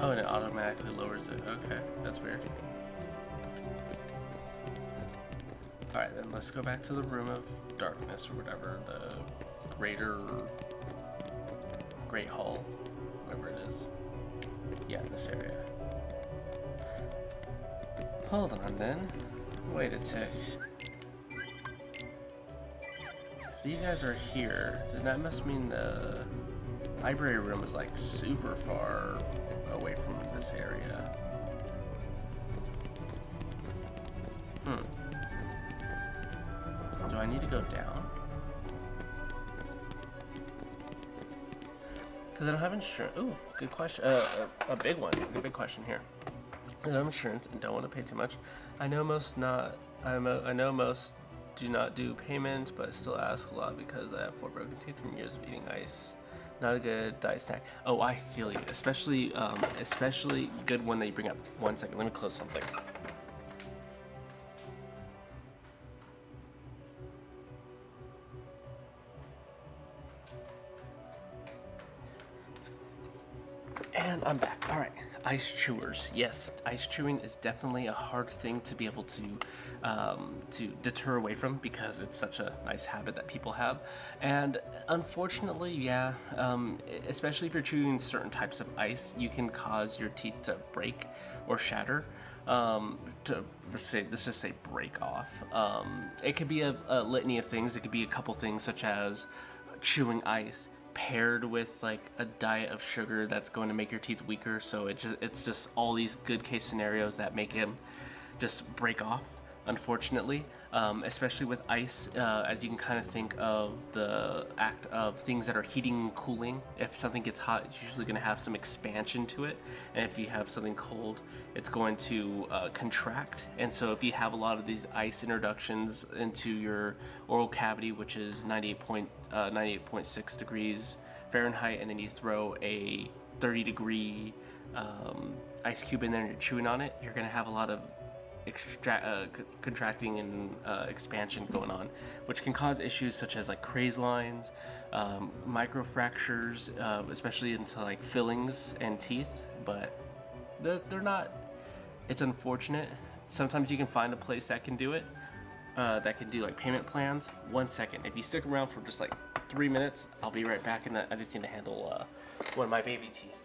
Oh, and it automatically lowers it. Okay, that's weird. Alright, then let's go back to the Room of Darkness or whatever, the Great Hall, whatever it is. Yeah, in this area. Hold on then. Wait a tick. If these guys are here, then that must mean the library room is like super far away from this area. Do I need to go down? Because I don't have insurance. Ooh, good question. A big one. A big question here. I don't have insurance and don't want to pay too much. I know most do not do payment, but still ask a lot because I have 4 broken teeth from years of eating ice. Not a good diet snack. Oh, I feel you. Especially good one that you bring up. 1 second. Let me close something. And I'm back. All right, ice chewers. Yes, ice chewing is definitely a hard thing to be able to deter away from because it's such a nice habit that people have. And unfortunately, yeah, especially if you're chewing certain types of ice, you can cause your teeth to break or shatter. Let's just say break off. It could be a litany of things. It could be a couple things such as chewing ice paired with like a diet of sugar that's going to make your teeth weaker, so it's just all these good case scenarios that make him just break off, unfortunately. Especially with ice, as you can kind of think of the act of things that are heating and cooling. If something gets hot, it's usually going to have some expansion to it, and if you have something cold, it's going to contract. And so if you have a lot of these ice introductions into your oral cavity, which is 98.6 degrees Fahrenheit, and then you throw a 30-degree ice cube in there and you're chewing on it, you're going to have a lot of contracting and expansion going on, which can cause issues such as like craze lines, microfractures, especially into like fillings and teeth. But they're not. It's unfortunate. Sometimes you can find a place that can do it, that can do like payment plans. 1 second. If you stick around for just like 3 minutes, I'll be right back. And I just need to handle one of my baby teeth.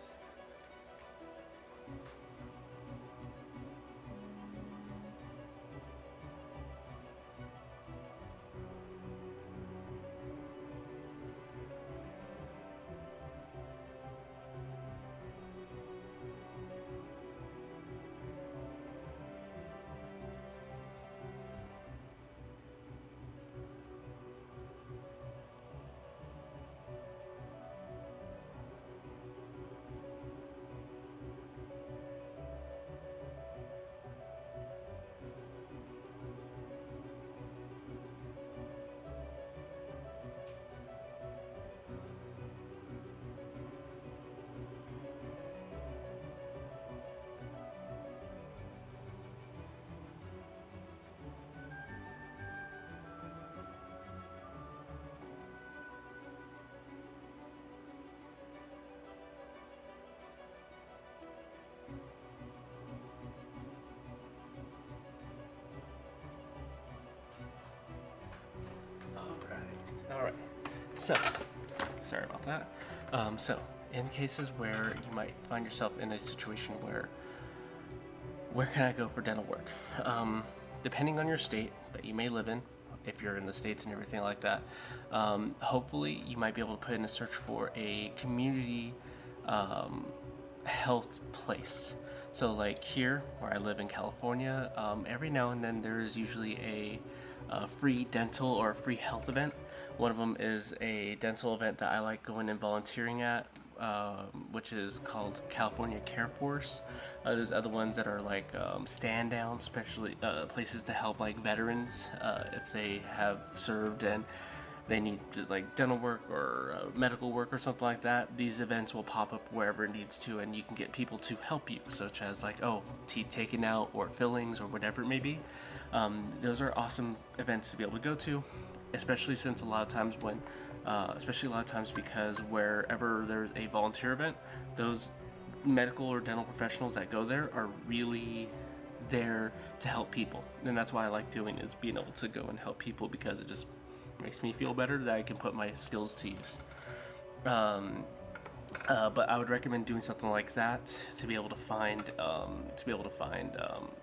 Alright, so, sorry about that. So, in cases where you might find yourself in a situation where can I go for dental work? Depending on your state that you may live in, if you're in the States and everything like that, hopefully you might be able to put in a search for a community health place. So like here, where I live in California, every now and then there is usually a free dental or a free health event. One of them is a dental event that I like going and volunteering at, which is called California Care Force. There's other ones that are like stand down, especially places to help like veterans if they have served and they need like dental work or medical work or something like that. These events will pop up wherever it needs to, and you can get people to help you, such as like, oh, teeth taken out or fillings or whatever it may be. Those are awesome events to be able to go to, especially since a lot of times because wherever there's a volunteer event, those medical or dental professionals that go there are really there to help people. And that's why I like doing is being able to go and help people, because it just makes me feel better that I can put my skills to use. But I would recommend doing something like that to be able to find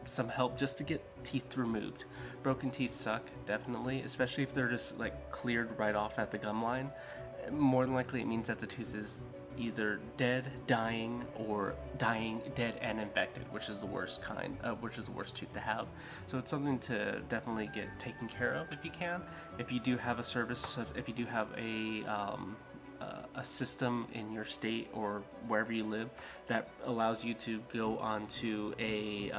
some help just to get teeth removed. Broken teeth suck, definitely, especially if they're just like cleared right off at the gum line. More than likely, it means that the tooth is either dead, dying, or dying, dead, and infected, which is the worst kind, which is the worst tooth to have. So it's something to definitely get taken care of if you can. If you do have a service, if you do have a system in your state or wherever you live that allows you to go onto a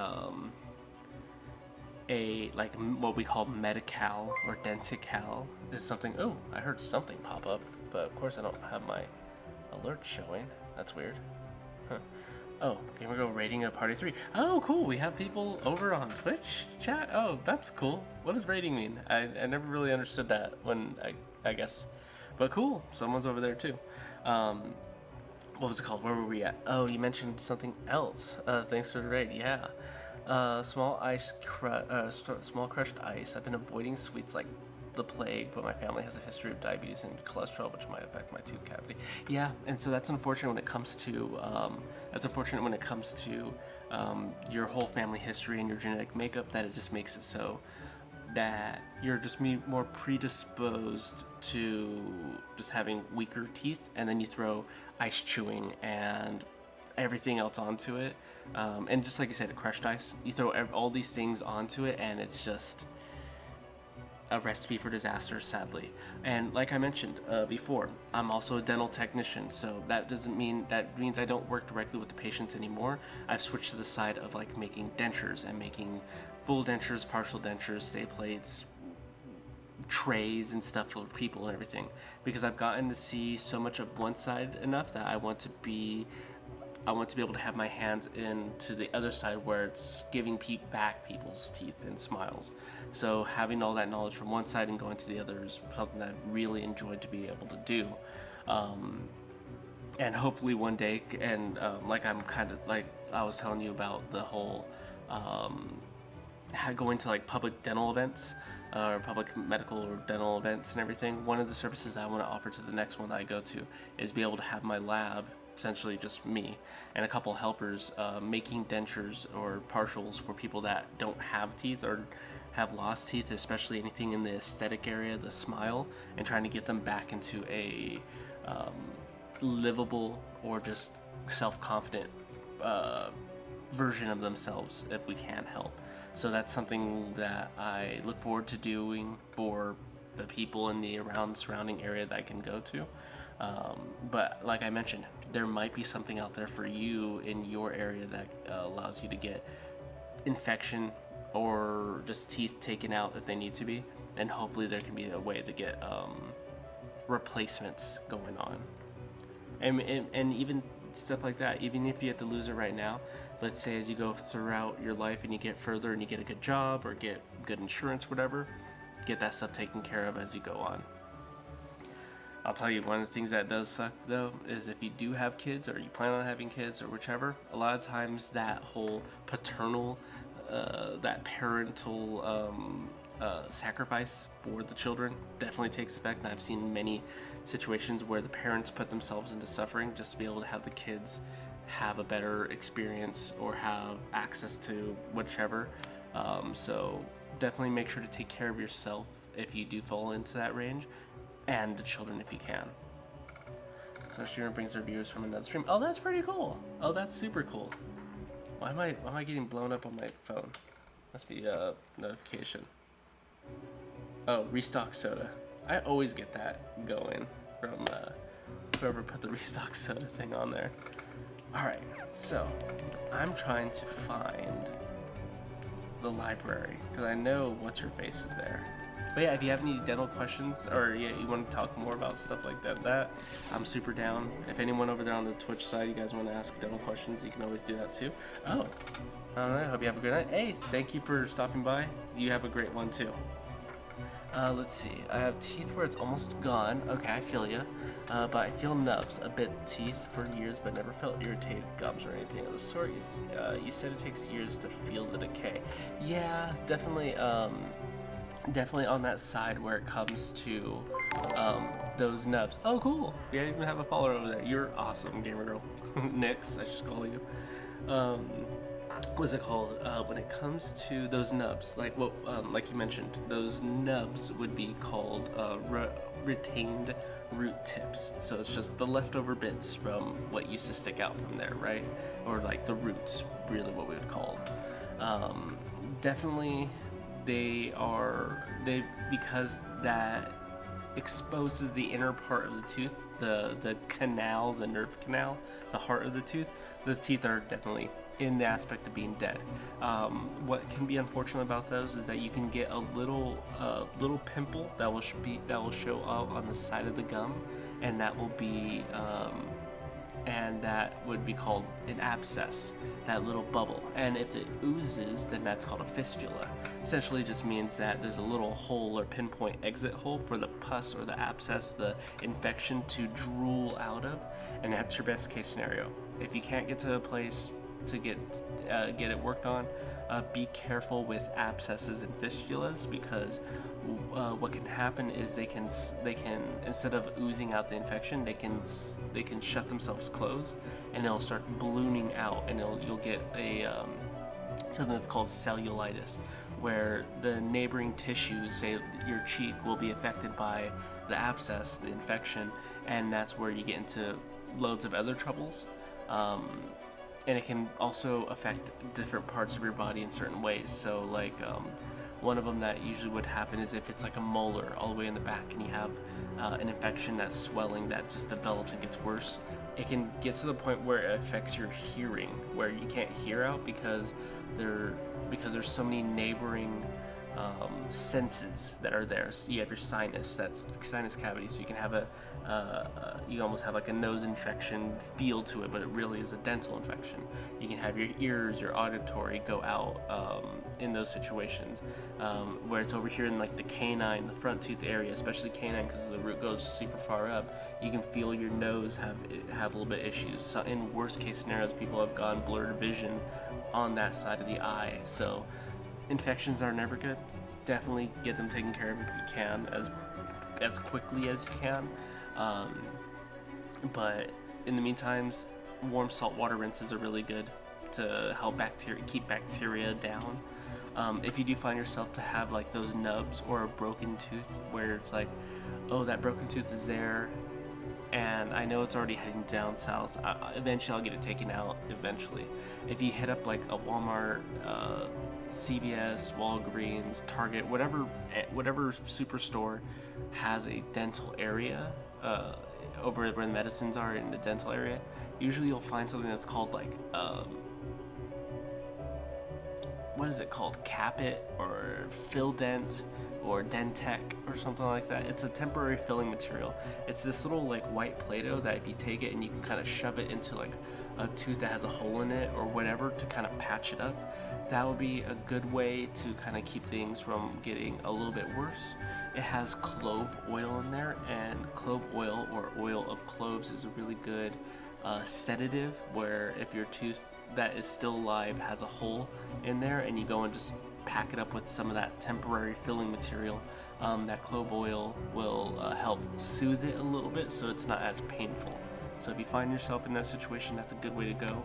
like what we call Medi-Cal or Denti-Cal is something. Oh, I heard something pop up, but of course I don't have my alert showing. That's weird. Huh. Oh, here we go, rating of Party 3. Oh, cool, we have people over on Twitch chat. Oh, that's cool. What does rating mean? I never really understood that when I guess. But cool, someone's over there too. What was it called? Where were we at? Oh, you mentioned something else. Thanks for the raid. Yeah. Small crushed ice. I've been avoiding sweets like the plague, but my family has a history of diabetes and cholesterol, which might affect my tooth cavity. Yeah, and so that's unfortunate when it comes to your whole family history and your genetic makeup, that it just makes it so that you're just more predisposed to just having weaker teeth, and then you throw ice chewing and everything else onto it, and just like you said, crushed ice, you throw all these things onto it, and it's just a recipe for disaster, sadly. And like I mentioned before, I'm also a dental technician, so that means I don't work directly with the patients anymore. I've switched to the side of like making dentures and making full dentures, partial dentures, stay plates, trays and stuff for people and everything, because I've gotten to see so much of one side enough that I want to be able to have my hands into the other side where it's giving back people's teeth and smiles. So having all that knowledge from one side and going to the other is something that I've really enjoyed to be able to do. And hopefully one day, and like I'm kind of like I was telling you about the whole going to like public dental events or public medical or dental events and everything. One of the services I want to offer to the next one that I go to is be able to have my lab, essentially just me and a couple helpers, making dentures or partials for people that don't have teeth or have lost teeth, especially anything in the aesthetic area, the smile, and trying to get them back into a livable or just self-confident version of themselves if we can help. So that's something that I look forward to doing for the people in the surrounding area that I can go to. But like I mentioned, there might be something out there for you in your area that allows you to get infection or just teeth taken out if they need to be, and hopefully there can be a way to get replacements going on, and even stuff like that. Even if you have to lose it right now, let's say as you go throughout your life and you get further and you get a good job or get good insurance, whatever, get that stuff taken care of as you go on. I'll tell you, one of the things that does suck though is if you do have kids or you plan on having kids or whichever, a lot of times that whole parental sacrifice for the children definitely takes effect, and I've seen many situations where the parents put themselves into suffering just to be able to have the kids have a better experience or have access to whichever. So definitely make sure to take care of yourself if you do fall into that range, and the children if you can. So Sheeran brings their viewers from another stream. Oh, that's pretty cool. Oh, that's super cool. Why am I getting blown up on my phone? Must be a notification. Oh, restock soda. I always get that going from whoever put the restock soda thing on there. Alright, so I'm trying to find the library because I know what's her face is there. But yeah, if you have any dental questions or you want to talk more about stuff like that, I'm super down. If anyone over there on the Twitch side, you guys want to ask dental questions, you can always do that too. Oh, alright, hope you have a good night. Hey, thank you for stopping by. You have a great one too. Let's see. I have teeth where it's almost gone. Okay, I feel ya. But I feel nubs, a bit teeth for years, but never felt irritated gums or anything of the sort. You said it takes years to feel the decay. Yeah, definitely. Definitely on that side where it comes to those nubs. Oh, cool. Yeah, you even have a follower over there. You're awesome, gamer girl. Nix, I should call you. What's it called? When it comes to those nubs, like what, like you mentioned, those nubs would be called retained root tips. So it's just the leftover bits from what used to stick out from there, right? Or like the roots, really what we would call them. Definitely, because that exposes the inner part of the tooth, the canal, the nerve canal, the heart of the tooth. Those teeth are definitely in the aspect of being dead. What can be unfortunate about those is that you can get a little pimple that will show out on the side of the gum, and that will be and that would be called an abscess, that little bubble. And if it oozes, then that's called a fistula. Essentially just means that there's a little hole or pinpoint exit hole for the pus or the abscess, the infection to drool out of, and that's your best case scenario. If you can't get to a place to get it worked on, be careful with abscesses and fistulas, because what can happen is they can instead of oozing out the infection, they can shut themselves closed, and it'll start ballooning out, and you'll get a something that's called cellulitis, where the neighboring tissues, say your cheek, will be affected by the abscess, the infection, and that's where you get into loads of other troubles. And it can also affect different parts of your body in certain ways. So like one of them that usually would happen is if it's like a molar all the way in the back and you have an infection, that's swelling that just develops and gets worse. It can get to the point where it affects your hearing, where you can't hear out because there's so many neighboring senses that are there. So you have your sinus, that's the sinus cavity, so you can have you almost have like a nose infection feel to it, but it really is a dental infection. You can have your ears, your auditory go out in those situations, where it's over here in like the canine, the front tooth area, especially canine, because the root goes super far up. You can feel your nose have a little bit issues. So in worst case scenarios, people have gone blurred vision on that side of the eye. So infections are never good. Definitely get them taken care of if you can, as quickly as you can. But in the meantime, warm salt water rinses are really good to help keep bacteria down. If you do find yourself to have like those nubs or a broken tooth, where it's like, oh, that broken tooth is there, and I know it's already heading down south. Eventually, I'll get it taken out. Eventually, if you hit up like a Walmart, CVS, Walgreens, Target, whatever superstore has a dental area, over where the medicines are in the dental area, usually you'll find something that's called like what is it called? Cap-it or Fill-Dent or Dentec or something like that. It's a temporary filling material. It's this little like white Play-Doh that if you take it and you can kind of shove it into like a tooth that has a hole in it or whatever to kind of patch it up, that would be a good way to kind of keep things from getting a little bit worse. It has clove oil in there, and clove oil or oil of cloves is a really good sedative, where if your tooth that is still alive has a hole in there and you go and just pack it up with some of that temporary filling material, that clove oil will help soothe it a little bit so it's not as painful. So if you find yourself in that situation, that's a good way to go.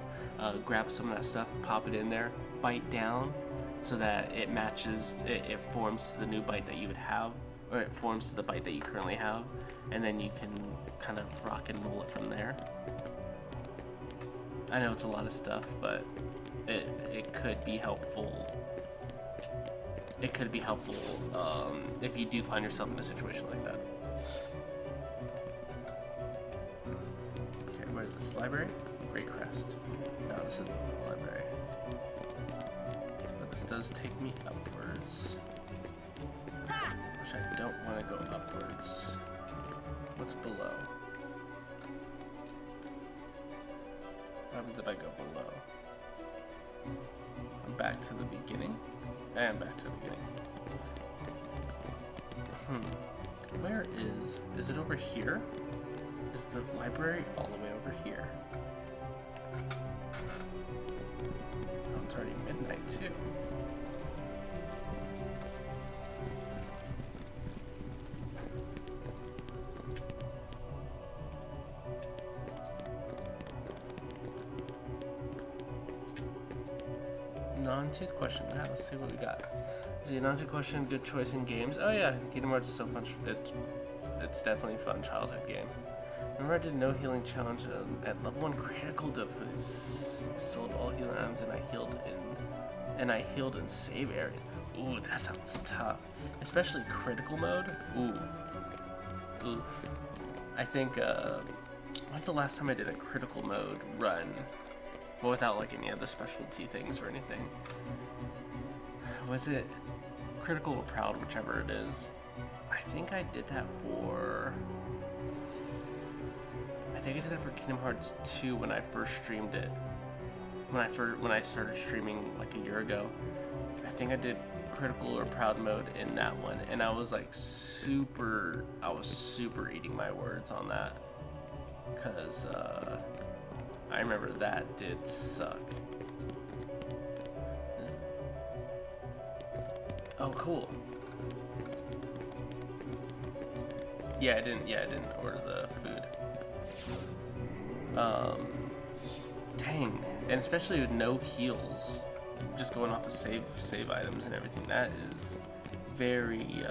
Grab some of that stuff, pop it in there, bite down so that it matches, it forms to the new bite that you would have, or it forms to the bite that you currently have, and then you can kind of rock and roll it from there. I know it's a lot of stuff, but it could be helpful. It could be helpful if you do find yourself in a situation like that. Okay, where is this? Library? Great Crest. No, this isn't the library. But this does take me upwards. Which I don't want to go upwards. What's below? What happens if I go below? I'm back to the beginning. I am back to the beginning. Where is it over here? Is the library all the way over here? Oh, it's already midnight too. Non-tooth question. Yeah, let's see what we got. Is it a non-tooth question? Good choice in games. Oh yeah, Kingdom Hearts is so fun. It's definitely a fun childhood game. Remember I did no healing challenge at level 1 critical difficulty. Sold all healing items and I healed in save areas. Ooh, that sounds tough. Especially critical mode. Ooh. I think when's the last time I did a critical mode run? But without like any other specialty things or anything. Was it Critical or Proud, whichever it is? I think I did that for Kingdom Hearts 2 when I first streamed it. When I started streaming like a year ago. I think I did Critical or Proud mode in that one, and I was like super eating my words on that. Cause I remember that did suck. Oh, cool. Yeah, I didn't order the food. Dang, and especially with no heals, just going off of save items and everything. That is very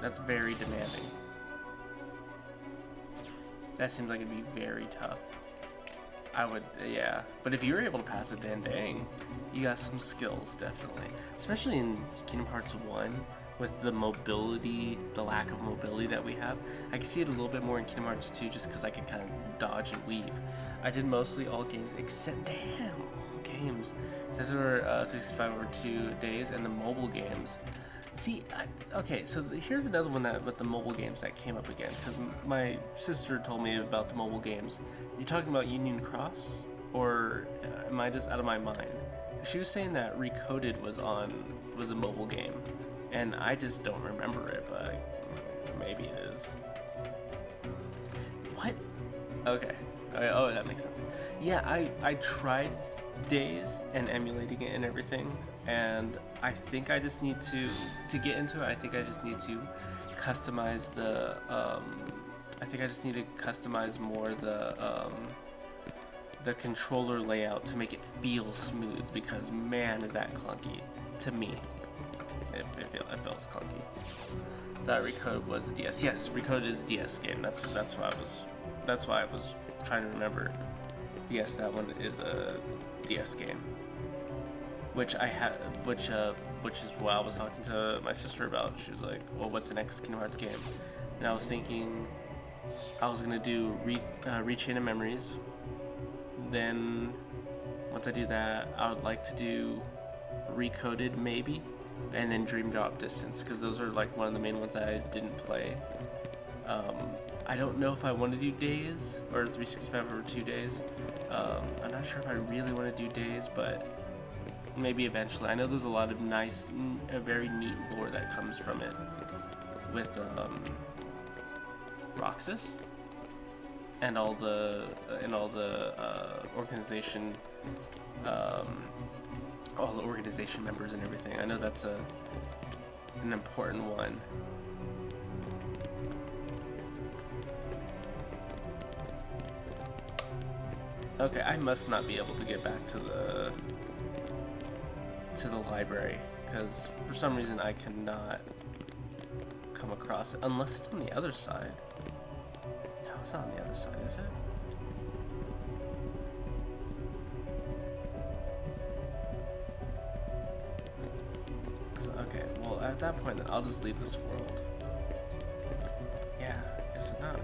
that's very demanding. That seems like it'd be very tough. I would, yeah. But if you were able to pass it, then dang, you got some skills, definitely. Especially in Kingdom Hearts 1, with the mobility, the lack of mobility that we have. I can see it a little bit more in Kingdom Hearts 2 just because I can kind of dodge and weave. I did mostly all games except, damn, all games. Except for 365 over 2 days and the mobile games. See, okay, so here's another one that with the mobile games that came up again, because my sister told me about the mobile games. You talking about Union Cross, or am I just out of my mind? She was saying that Recoded was a mobile game, and I just don't remember it, but maybe it is. What? Okay. Oh, that makes sense. Yeah, I tried Days and emulating it and everything, and I think I just need to get into it. I think I just need to customize the more the controller layout to make it feel smooth, because man, is that clunky to me. It feels clunky. That Recoded was a DS. Yes, Recoded is a DS game. That's why I was trying to remember. Yes, that one is a DS game. Which is what I was talking to my sister about. She was like, well, what's the next Kingdom Hearts game? And I was thinking I was gonna do Rechain of Memories. Then once I do that, I would like to do Recoded maybe, and then Dream Drop Distance, because those are like one of the main ones I didn't play. I don't know if I want to do Days or 365 over 2 days. I'm not sure if I really want to do Days, but maybe eventually. I know there's a lot of nice, very neat lore that comes from it with Roxas and all the organization, all the organization members and everything. I know that's an important one. Okay, I must not be able to get back to the library, because for some reason I cannot come across it unless it's on the other side. No, it's not on the other side, is it? Okay, well at that point then I'll just leave this world. Yeah, I guess not.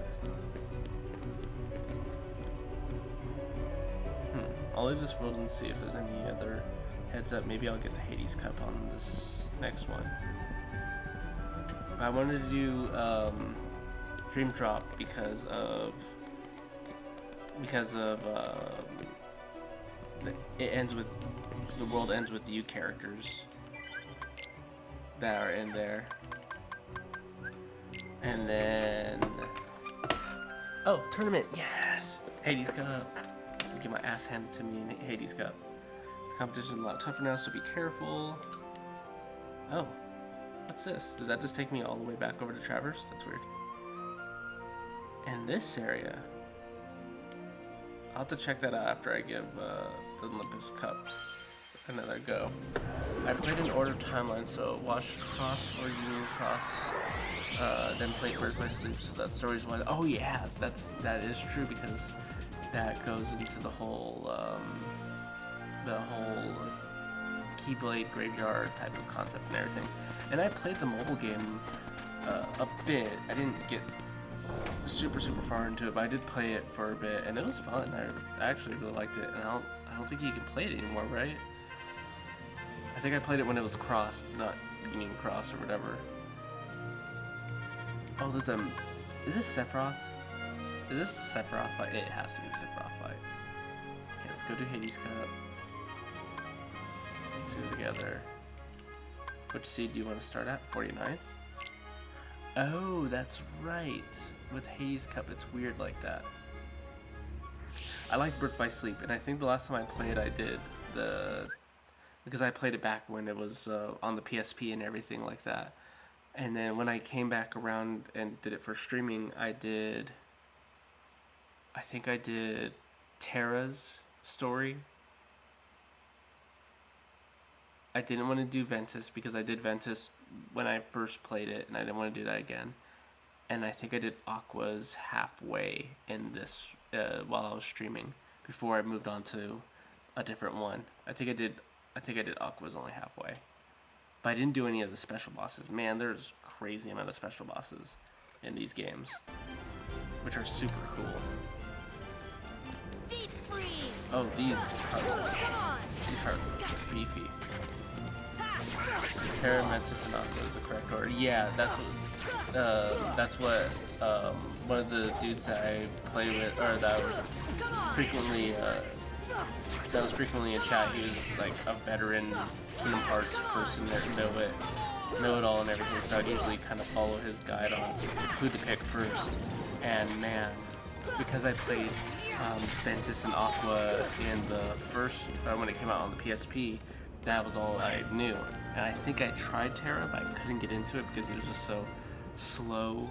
I'll leave this world and see if there's any other heads up. Maybe I'll get the Hades Cup on this next one. But I wanted to do Dream Drop because of the world ends with you characters. that are in there. And then, oh, tournament, yes! Hades Cup. Get my ass handed to me in Hades Cup. The competition's a lot tougher now, so be careful. Oh, what's this? Does that just take me all the way back over to Traverse? That's weird. And this area, I'll have to check that out after I give the Olympus Cup another go. I played in order timeline, so watch Cross or Union Cross, then played Birth by Sleep, so that story's why. Oh yeah, that is true, because that goes into the whole Keyblade graveyard type of concept and everything. And I played the mobile game a bit. I didn't get super far into it, but I did play it for a bit, and it was fun. I actually really liked it, and I don't think you can play it anymore, right? I think I played it when it was Cross, not Union Cross or whatever. Oh, there's is this Sephiroth? Is this a Sephiroth fight? It has to be a Sephiroth fight. Okay, let's go to Hades Cup. Two together. Which seed do you want to start at? 49th? Oh, that's right. With Hades Cup, it's weird like that. I like Birth by Sleep, and I think the last time I played, I did because I played it back when it was on the PSP and everything like that. And then when I came back around and did it for streaming, I think I did Terra's story. I didn't want to do Ventus because I did Ventus when I first played it, and I didn't want to do that again. And I think I did Aqua's halfway in this while I was streaming before I moved on to a different one. I think I did Aqua's only halfway, but I didn't do any of the special bosses. Man, there's crazy amount of special bosses in these games, which are super cool. Deep freeze. Oh, these heartless are beefy. Terra, Ventus, and Aqua is the correct order. Yeah, that's what one of the dudes that I play with, or that was frequently in chat. He was like a veteran Kingdom Hearts person that know it all and everything. So I'd usually kind of follow his guide on who to pick first. And man, because I played Ventus and Aqua in the first when it came out on the PSP, that was all I knew. And I think I tried Terra, but I couldn't get into it because he was just so slow,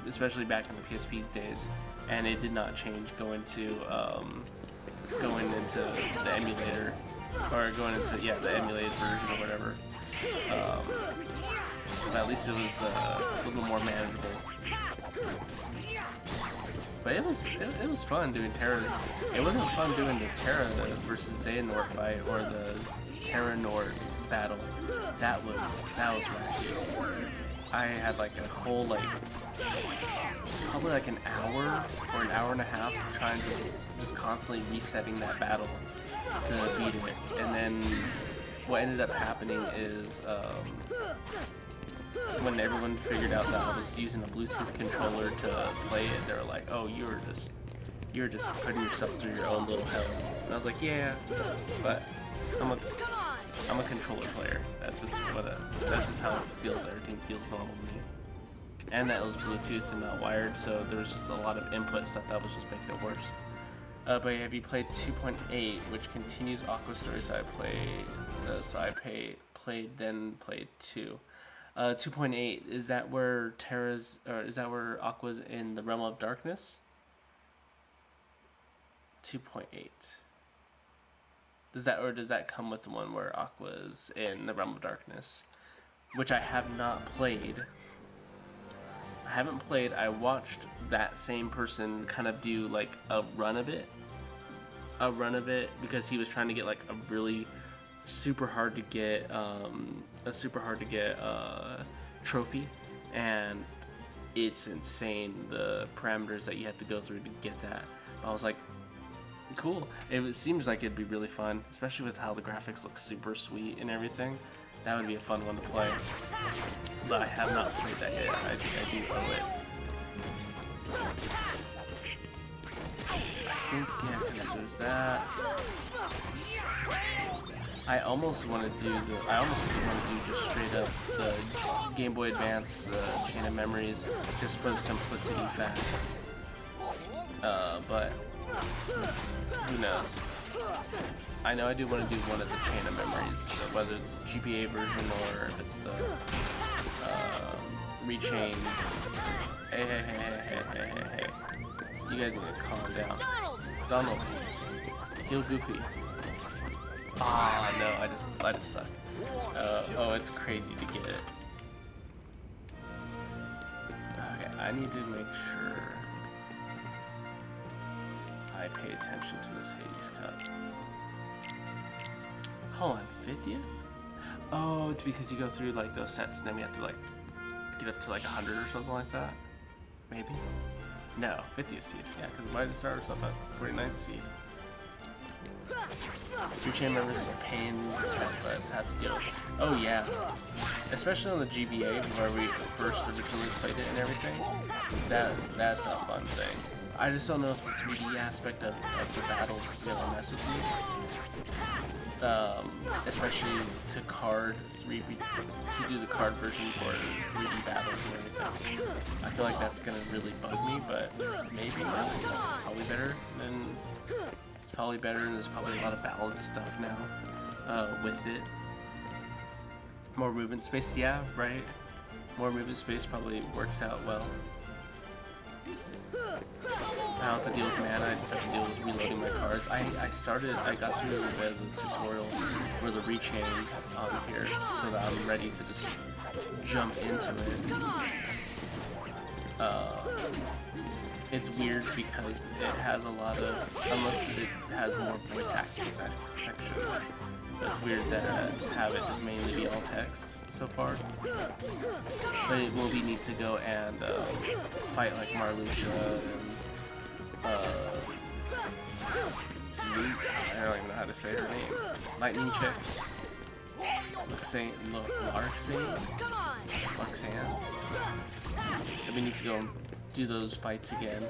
especially back in the PSP days. And it did not change going into the emulator, or going into the emulated version or whatever. But at least it was a little more manageable. But it was fun doing Terra's. It wasn't fun doing the Terra versus Xehanort fight or the Terranort battle. That was wacky. I had like a whole probably like an hour or an hour and a half trying to just constantly resetting that battle to beat it. And then what ended up happening is when everyone figured out that I was using a Bluetooth controller to play it, they were like, "Oh, you're just putting yourself through your own little hell." And I was like, "Yeah, but I'm a controller player. That's just how it feels. Everything feels normal to me." And that was Bluetooth and not wired, so there was just a lot of input stuff that was just making it worse. But have you played 2.8, which continues Aqua's story? So I played 2. 2.8, is that where is that where Aqua's in the Realm of Darkness? 2.8. Does that come with the one where Aqua's in the Realm of Darkness? Which I have not played. I haven't played. I watched that same person kind of do like a run of it because he was trying to get like a really super hard to get trophy, and it's insane the parameters that you have to go through to get that. I was like, cool. Seems like it'd be really fun, especially with how the graphics look super sweet and everything. That would be a fun one to play. But I have not played that yet. I think I do owe it. I think, yeah, because there's that. I almost want to do just straight up the Game Boy Advance Chain of Memories, just for the simplicity fact. But who knows? I know I do want to do one of the Chain of Memories, so whether it's GBA version or if it's the Rechain. Hey. You guys need to calm down. Donald. Heal Goofy. Ah, no, I just suck. Oh, it's crazy to get it. Okay, I need to make sure I pay attention to this Hades Cup. Hold on, 50th? Oh, it's because you go through like those sets and then we have to like get up to like 100 or something like that? Maybe? No, 50th seed. Yeah, because why did it start us up at 49th seed? Your chain members are a pain in the chest, but have to deal with it. Oh yeah. Especially on the GBA where we first originally played it and everything. That's a fun thing. I just don't know if the 3D aspect of the battles is gonna mess with me. Especially to do the card version for 3D battles and everything. I feel like that's gonna really bug me, but maybe not. Probably better than. It's probably better, and there's probably a lot of balanced stuff now with it. More movement space, yeah, right. More movement space probably works out well. I don't have to deal with mana, I just have to deal with reloading my cards. I got through a bit of the tutorial for the Rechain on here, so that I'm ready to just jump into it. It's weird because it has a lot of, unless it has more voice acting sections. It's weird that have it just mainly be all text so far. But it will be neat to go and fight like Marluxia and I don't even know how to say her name. Lightning Chick. Larxene. And we need to go and do those fights again.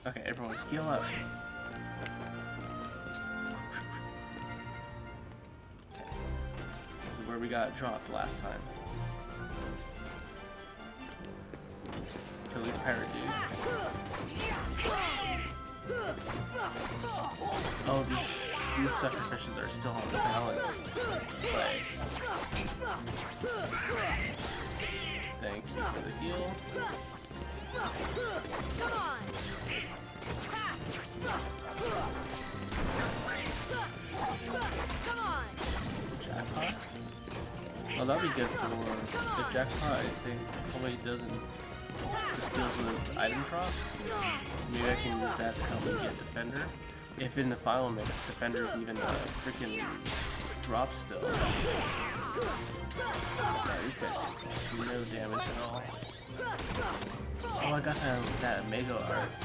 Okay, everyone, heal up. Okay. This is where we got dropped last time. Kill these parrot dudes. Oh, these sucker fishes are still on the balance. Play. Thank you for the heal. Jackpot? Oh, that'd be good for the jackpot. I think probably doesn't just deals with item drops. Maybe I can use that to help me get defender. If in the final mix, defender's even a freaking drop still. Yeah, these guys take no damage at all. Oh, I got that Omega Arts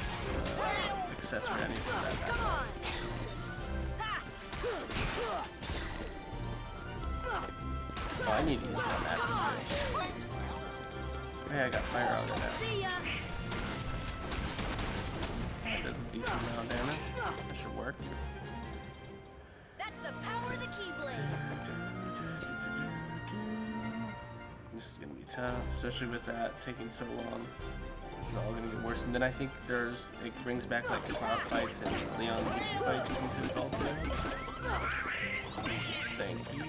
accessory. I need to put that back on. Oh, I need to use that map. Hey, I got fire out there now. That does a decent amount of damage. That should work. That's the power of the Keyblade. This is gonna be tough, especially with that taking so long. This is all gonna get worse. And then I think it brings back like Cloud fights and Leon fights into the ball too. Thank you.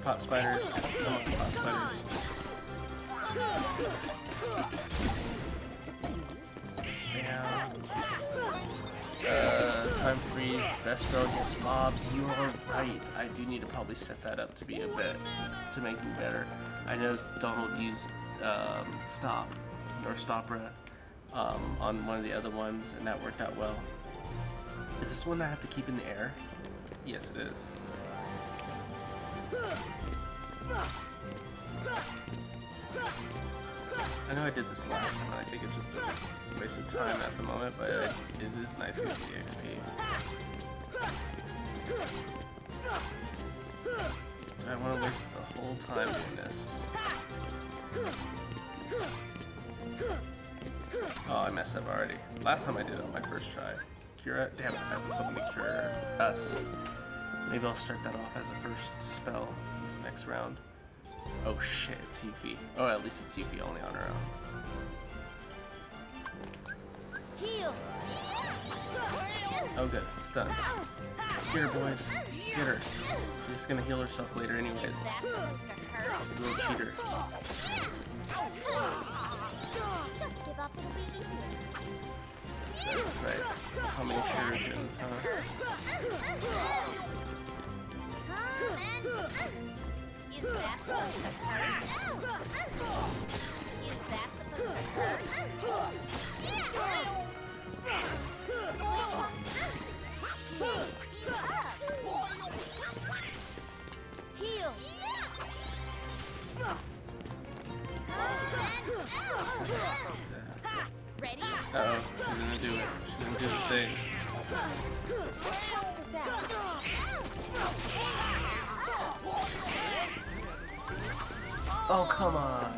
Pot spiders. Come on, pot spiders. Time freeze, best spell against mobs. You are right. I do need to probably set that up to be a bit, to make me better. I know Donald used Stop, or Stopra, on one of the other ones, and that worked out well. Is this one I have to keep in the air? Yes, it is. I know I did this last time, and I think it's just a waste of time at the moment, but it is nice to get the XP. Do I want to waste the whole time doing this? Oh, I messed up already. Last time I did it on my first try. Cure? Damn it, I was hoping to cure us. Maybe I'll start that off as a first spell this next round. Oh shit, it's Yuffie. Oh, at least it's Yuffie only on her own. Heal. Oh good, stun. Get her, boys. Get her. She's just gonna heal herself later anyways. That's supposed to hurt. She's a little cheater. Just give up, it'll be easier. That's right. How many shurikens, huh? Is that supposed to hurt? Is that supposed to hurt? Ease up. Heal. Ready? Uh-oh, she's gonna do it. She's gonna do the thing. Help us out. Oh, come on.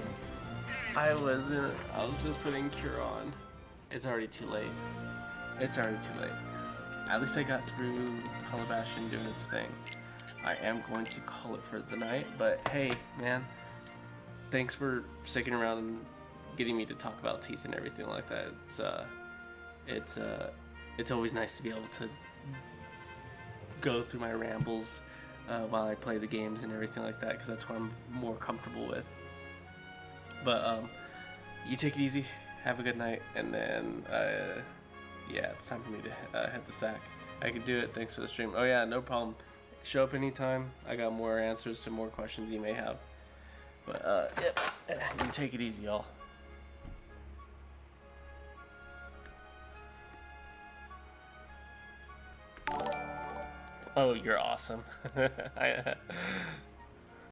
I was just putting cure on. It's already too late. It's already too late. At least I got through Bastion doing its thing. I am going to call it for the night, but hey, man, thanks for sticking around and getting me to talk about teeth and everything like that. It's always nice to be able to go through my rambles while I play the games and everything like that, because that's what I'm more comfortable with. But you take it easy, have a good night, and then yeah, it's time for me to head the sack. I could do it. Thanks for the stream. Oh yeah, no problem. Show up anytime. I got more answers to more questions you may have. But yeah, you take it easy, y'all. Oh, you're awesome.